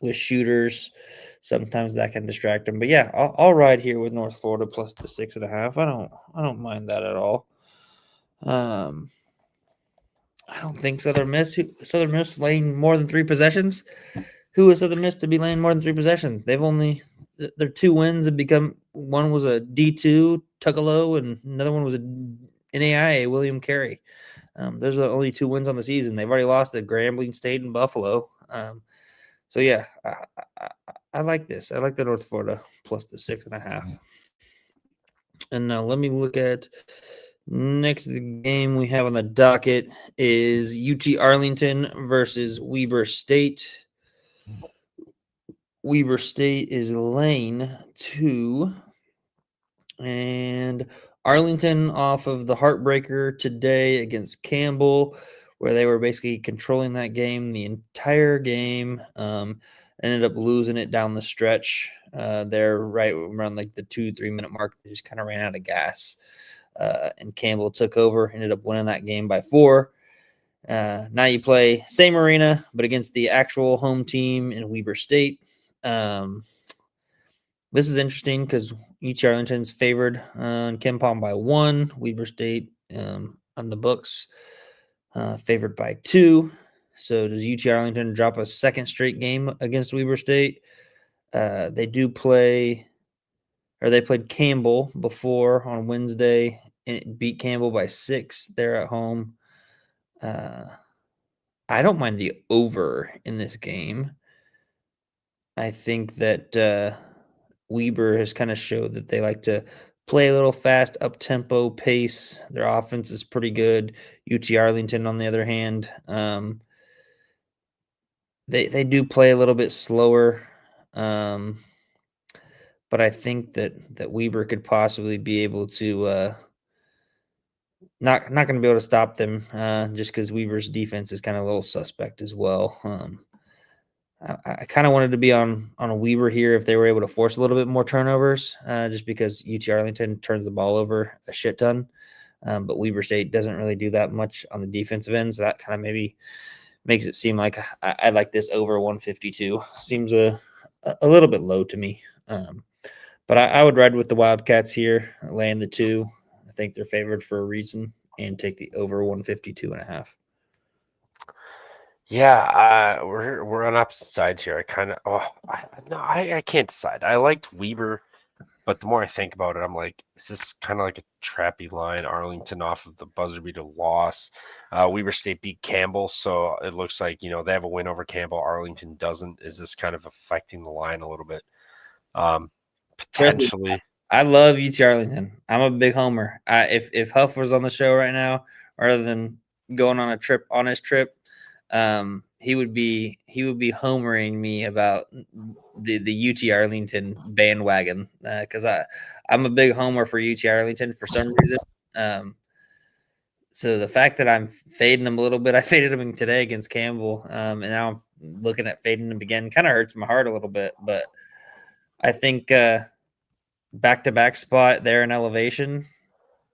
with shooters. Sometimes that can distract them. But yeah, I'll ride here with North Florida plus the 6.5. I don't mind that at all. I don't think Southern Miss laying more than 3 possessions. who would have the Mist to be laying more than 3 possessions? They've only their 2 wins have become one was a D2 Tugalo and another one was a NAIA William Carey. Those are the only 2 wins on the season. They've already lost to Grambling State and Buffalo. So yeah, I like this. I like the North Florida plus the 6.5. And now let me look at next game we have on the docket is UT Arlington versus Weber State. Weber State is lane 2. And Arlington off of the heartbreaker today against Campbell, where they were basically controlling that game the entire game. Ended up losing it down the stretch. They're right around like the 2-3 minute mark. They just kind of ran out of gas. And Campbell took over, ended up winning that game by 4. Now you play same arena, but against the actual home team in Weber State. This is interesting because UT Arlington's favored on KenPom by 1. Weber State on the books favored by 2. So does UT Arlington drop a second straight game against Weber State? They do play, or they played Campbell before on Wednesday and beat Campbell by 6. They're at home. I don't mind the over in this game. I think that Weber has kind of showed that they like to play a little fast, up-tempo pace. Their offense is pretty good. UT Arlington, on the other hand, they do play a little bit slower, but I think that Weber could possibly be able to not going to be able to stop them just because Weber's defense is kind of a little suspect as well. I kind of wanted to be on a Weber here if they were able to force a little bit more turnovers, just because UT Arlington turns the ball over a shit ton. But Weber State doesn't really do that much on the defensive end. So that kind of maybe makes it seem like I like this over 152. Seems a little bit low to me. But I would ride with the Wildcats here, laying the 2. I think they're favored for a reason, and take the over 152.5. Yeah, we're on opposite sides here. I kind of I can't decide. I liked Weber, but the more I think about it, I'm like, is this kind of like a trappy line? Arlington off of the buzzer beater loss. Weber State beat Campbell, so it looks like they have a win over Campbell. Arlington doesn't. Is this kind of affecting the line a little bit? Potentially. I love UT Arlington. I'm a big homer. If Huff was on the show right now, rather than going on his trip, he would be homering me about the UT Arlington bandwagon because I'm a big homer for UT Arlington for some reason. So the fact that I'm fading them a little bit, I faded them today against Campbell, and now I'm looking at fading them again. Kind of hurts my heart a little bit, but I think back-to-back spot there in elevation.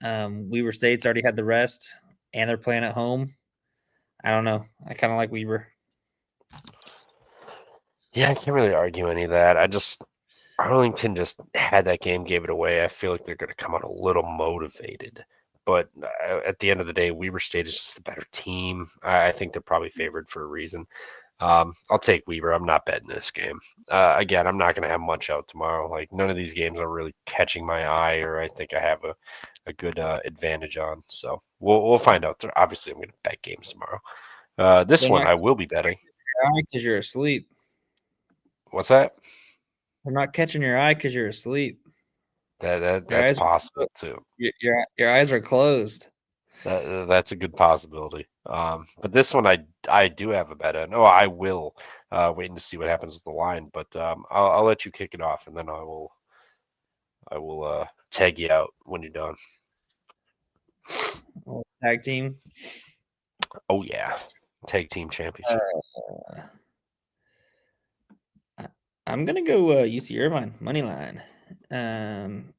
Weber State's already had the rest, and they're playing at home. I don't know. I kind of like Weber. Yeah, I can't really argue any of that. Arlington just had that game, gave it away. I feel like they're going to come out a little motivated. But at the end of the day, Weber State is just the better team. I think they're probably favored for a reason. I'll take Weber. I'm not betting this game. Again, I'm not going to have much out tomorrow. Like, none of these games are really catching my eye, or I think I have a good advantage on. So we'll find out. Obviously, I'm going to bet games tomorrow. This one I will be betting. Because you're asleep. What's that? They're not catching your eye because you're asleep. That's possible too. Your eyes are closed. That's a good possibility. But this one I do have a bet on. Oh, I will. Waiting to see what happens with the line, but I'll let you kick it off, and then I will tag you out when you're done. Tag team. Oh yeah, tag team championship. I'm gonna go UC Irvine money line. Kind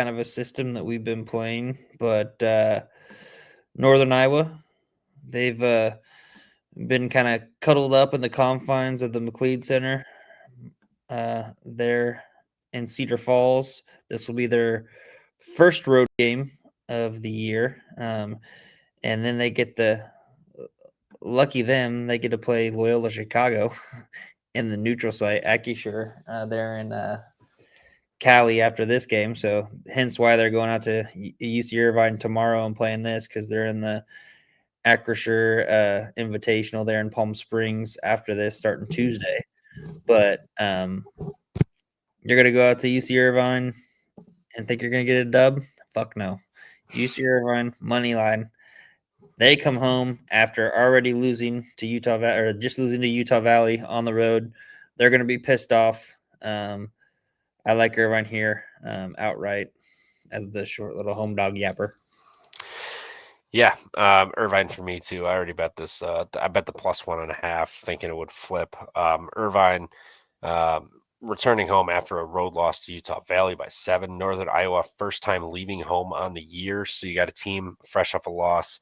of a system that we've been playing, but Northern Iowa, they've been kind of cuddled up in the confines of the McLeod Center. They're in Cedar Falls. This will be their first road game of the year, and then they get the lucky them, they get to play Loyola Chicago in the neutral site, Acrisure, there in Cali after this game. So hence why they're going out to UC Irvine tomorrow and playing this, because they're in the Acrisure Invitational there in Palm Springs after this, starting Tuesday. But you're gonna go out to UC Irvine and think you're gonna get a dub? Fuck no. UC Irvine money line. They come home after already losing to Utah or just losing to Utah Valley on the road. They're gonna be pissed off. I like Irvine here outright as the short little home dog yapper. Yeah, Irvine for me too. I already bet this. I bet the +1.5, thinking it would flip. Irvine returning home after a road loss to Utah Valley by 7. Northern Iowa, first time leaving home on the year. So you got a team fresh off a loss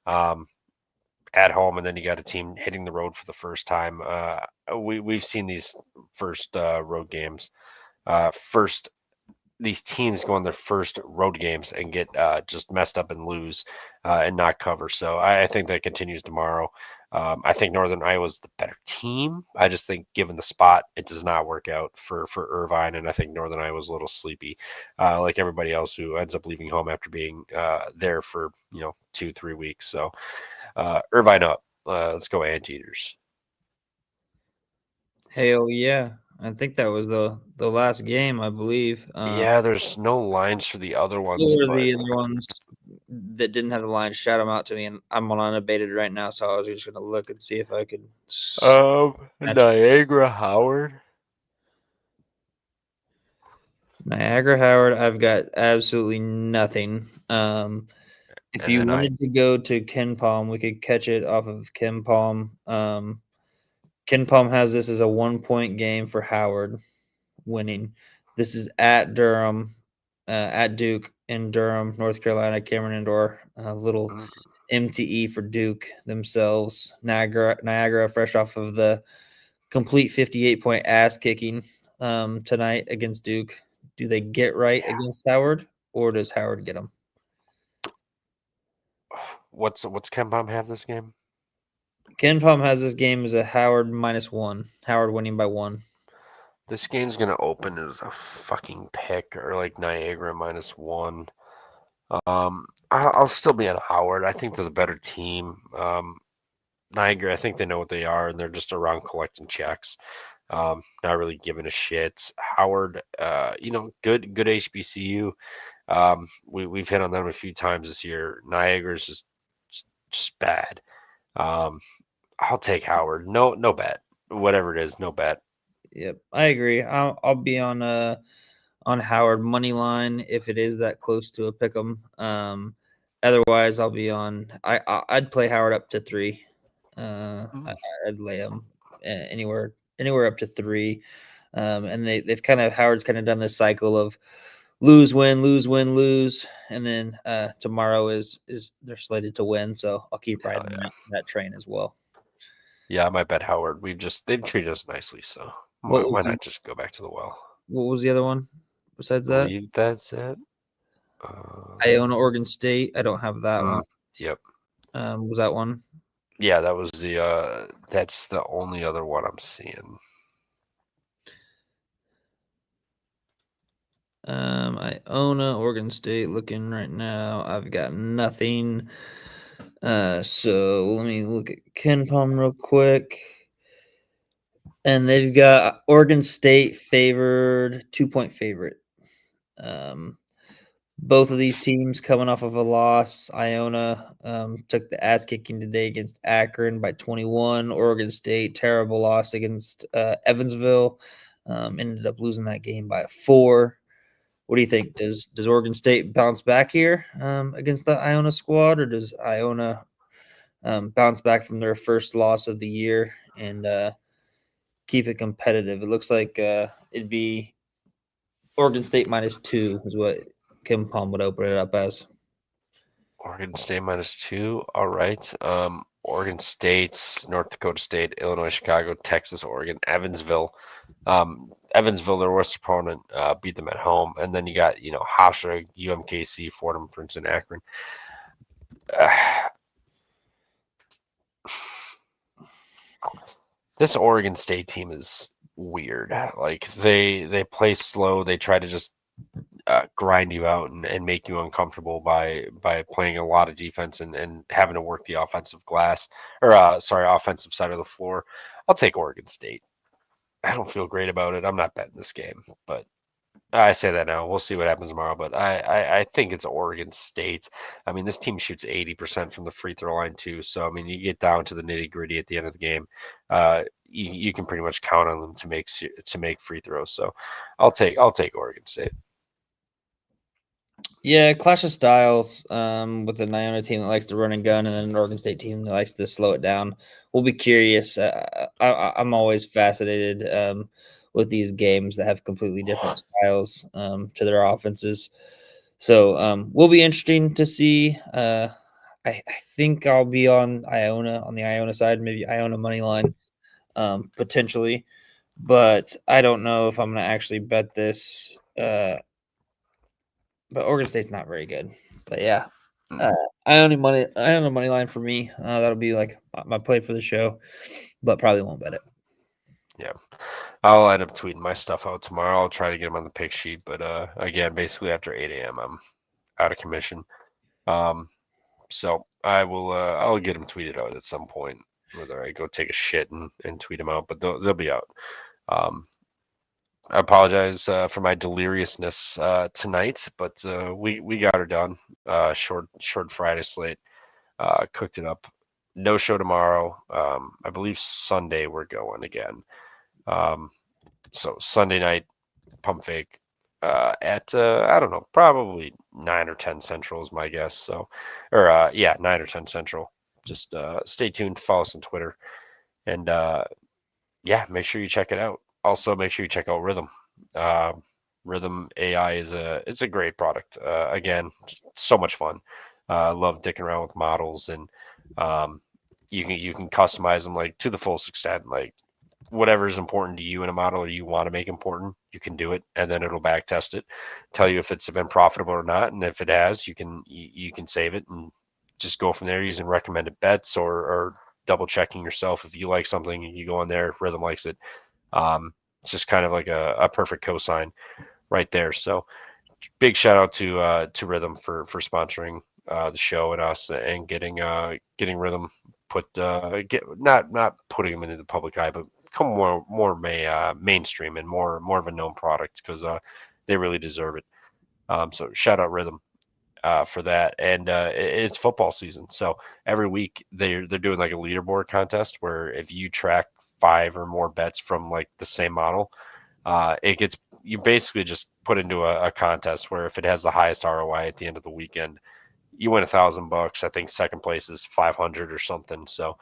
at home, and then you got a team hitting the road for the first time. We've seen these first road games. These teams go on their first road games and get just messed up and lose and not cover. So I think that continues tomorrow. I think Northern Iowa's the better team. I just think given the spot, it does not work out for Irvine, and I think Northern Iowa's a little sleepy, like everybody else who ends up leaving home after being there for 2-3 weeks. So Irvine up. Let's go Anteaters. Hell yeah. I think that was the last game, I believe. Yeah, there's no lines for the other ones. Who were the other ones that didn't have the lines? Shout them out to me, and I'm on unabated right now, so I was just gonna look and see if I could. Niagara Howard. Niagara Howard, I've got absolutely nothing. If you wanted to go to KenPom, we could catch it off of KenPom. KenPom has this as a 1-point game for Howard winning. This is at Durham, at Duke in Durham, North Carolina, Cameron Indoor. A little MTE for Duke themselves. Niagara, fresh off of the complete 58-point ass kicking tonight against Duke. Do they get right against Howard, or does Howard get them? What's KenPom have this game? KenPom has this game as a Howard -1. Howard winning by 1. This game's gonna open as a fucking pick or like Niagara -1. I'll still be on Howard. I think they're the better team. Niagara, I think they know what they are, and they're just around collecting checks. Not really giving a shit. Howard, good HBCU. We've hit on them a few times this year. Niagara's just bad. I'll take Howard. No bet. Whatever it is, no bet. Yep, I agree. I'll be on Howard money line if it is that close to a pick'em. Otherwise, I'll be on. I'd play Howard up to 3. I'd lay him anywhere up to 3. And they've Howard's kind of done this cycle of lose, win, lose, win, lose, and then tomorrow is they're slated to win. So I'll keep riding that train as well. Yeah, I might bet Howard. They've treated us nicely, so why not just go back to the well? What was the other one besides that? That's it. Iona, Oregon State. I don't have that one. Yep. Was that one? Yeah, that was that's the only other one I'm seeing. Iona, Oregon State. Looking right now, I've got nothing. So let me look at KenPom real quick. And they've got Oregon State favored, 2-point favorite. Both of these teams coming off of a loss. Iona took the ass kicking today against Akron by 21. Oregon State, terrible loss against Evansville. Ended up losing that game by 4. What do you think? Does Oregon State bounce back here against the Iona squad, or does Iona bounce back from their first loss of the year and keep it competitive? It looks like it'd be Oregon State -2 is what KenPom would open it up as. Oregon State -2. All right. Oregon State, North Dakota State, Illinois, Chicago, Texas, Oregon, Evansville. Evansville, their worst opponent, beat them at home. And then you got, Hofstra, UMKC, Fordham, Princeton, Akron. This Oregon State team is weird. Like they play slow. They try to just grind you out and make you uncomfortable by playing a lot of defense and having to work the offensive glass or offensive side of the floor. I'll take Oregon State. I don't feel great about it. I'm not betting this game, but I say that now. We'll see what happens tomorrow, but I think it's Oregon State. I mean, this team shoots 80% from the free throw line too. So I mean, you get down to the nitty gritty at the end of the game, you can pretty much count on them to make free throws. So I'll take Oregon State. Yeah, clash of styles with the Iona team that likes to run and gun, and then an Oregon State team that likes to slow it down. We'll be curious. I'm always fascinated with these games that have completely different styles to their offenses. So will be interesting to see. I think I'll be on the Iona side, maybe Iona money line potentially, but I don't know if I'm going to actually bet this. But Oregon State's not very good. But yeah, Iona money line for me. That'll be like my play for the show, but probably won't bet it. Yeah. I'll end up tweeting my stuff out tomorrow. I'll try to get them on the pick sheet, but again, basically after 8 a.m. I'm out of commission. So I will I'll get them tweeted out at some point, whether I go take a shit and tweet them out, but they'll be out. I apologize for my deliriousness tonight, but we got her done. Short Friday slate, cooked it up. No show tomorrow. I believe Sunday we're going again. So Sunday night, pump fake at I don't know, probably 9 or 10 Central is my guess. So, or yeah, 9 or 10 Central. Just stay tuned, follow us on Twitter, and yeah, make sure you check it out. Also, make sure you check out Rhythm. Rhythm AI it's a great product. Again, so much fun. I love dicking around with models, and you can customize them like to the fullest extent. Like whatever is important to you in a model or you want to make important, you can do it, and then it'll back test it, tell you if it's been profitable or not, and if it has, you can save it and just go from there using recommended bets or double checking yourself. If you like something, you go on there. Rhythm likes it. It's just kind of like a perfect cosign right there. So big shout out to Rhythm for sponsoring the show and us and getting Rhythm put not putting them into the public eye, but become more mainstream and more of a known product because they really deserve it. So shout out Rhythm for that, and it's football season, so every week they're doing like a leaderboard contest where if you track 5 or more bets from like the same model, it gets you basically just put into a contest where if it has the highest ROI at the end of the weekend, you win $1,000. I think second place is 500 or something. So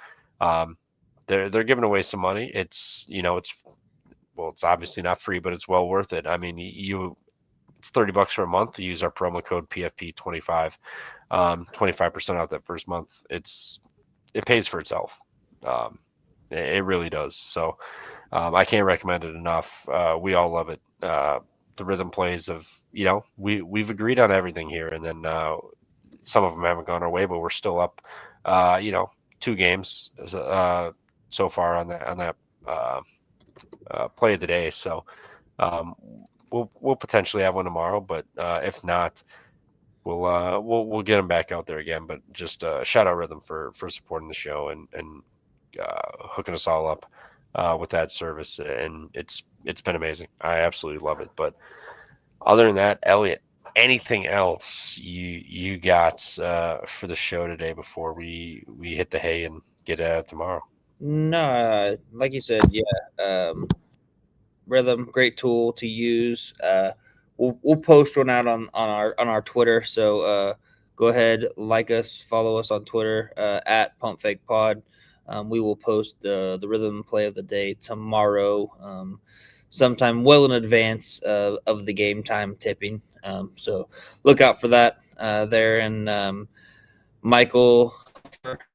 they're giving away some money. It's it's obviously not free, but it's well worth it. I mean, it's $30 for a month to use our promo code PFP25, 25% off that first month. It pays for itself. It really does. So I can't recommend it enough. We all love it. The rhythm plays of we've agreed on everything here, and then some of them haven't gone our way, but we're still up. 2 games so far on that play of the day. So we'll potentially have one tomorrow, but if not, we'll get them back out there again. But just shout out Rhythm for supporting the show and hooking us all up with that service, and it's been amazing. I absolutely love it. But other than that, Elliot, anything else you got for the show today before we hit the hay and get at it tomorrow? No, like you said, yeah. Rhythm, great tool to use. We'll post one out on our Twitter. So go ahead, like us, follow us on Twitter at Pump Fake Pod. We will post the rhythm play of the day tomorrow, sometime well in advance of the game time tipping. So look out for that there. And Michael,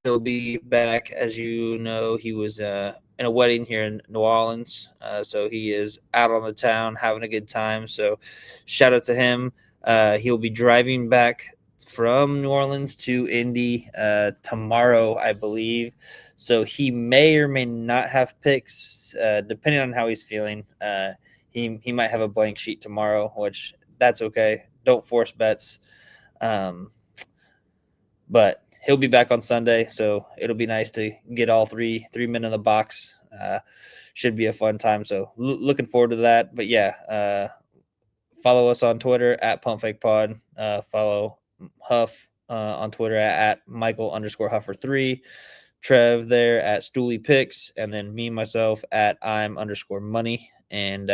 he'll be back. As you know, he was in a wedding here in New Orleans. So he is out on the town having a good time. So shout out to him. He'll be driving back from New Orleans to Indy tomorrow, I believe. So he may or may not have picks, depending on how he's feeling. He might have a blank sheet tomorrow, which that's okay. Don't force bets. But he'll be back on Sunday, so it'll be nice to get all three men in the box. Should be a fun time. So looking forward to that. But yeah, follow us on Twitter at PumpFakePod. Follow Huff on Twitter at Michael_Huffer3. Trev there at Stooley Picks, and then me myself at I'm_money. And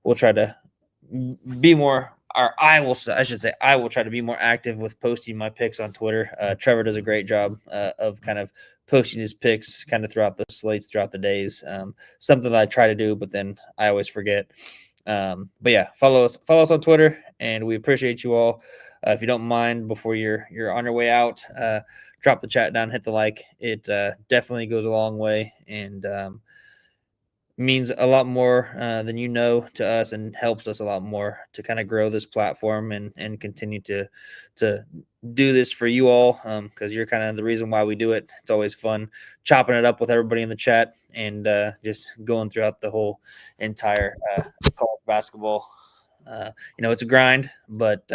we'll try to be more. I will try to be more active with posting my picks on Twitter. Trevor does a great job of kind of posting his picks kind of throughout the slates, throughout the days. Something that I try to do, but then I always forget. But yeah, follow us on Twitter, and we appreciate you all. If you don't mind, before you're on your way out, drop the chat down, hit the like. It definitely goes a long way, and means a lot more than you know to us, and helps us a lot more to kind of grow this platform and continue to do this for you all, because you're kind of the reason why we do it. It's always fun chopping it up with everybody in the chat and just going throughout the whole entire college basketball. It's a grind, but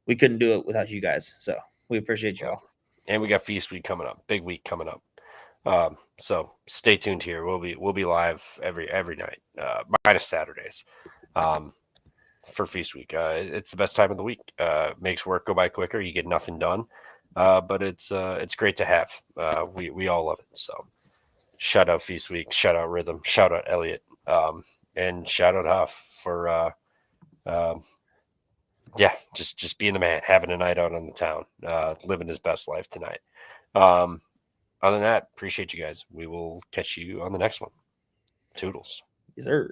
we couldn't do it without you guys, so we appreciate you all. And we got Feast Week coming up, big week coming up. So stay tuned here. We'll be live every night, minus Saturdays, for Feast Week. It's the best time of the week. Makes work go by quicker. You get nothing done, but it's great to have. We all love it. So shout out Feast Week, shout out Rhythm, shout out Elliot, and shout out Huff for just being the man, having a night out on the town, living his best life tonight. Other than that, appreciate you guys. We will catch you on the next one. Toodles. Yes, sir.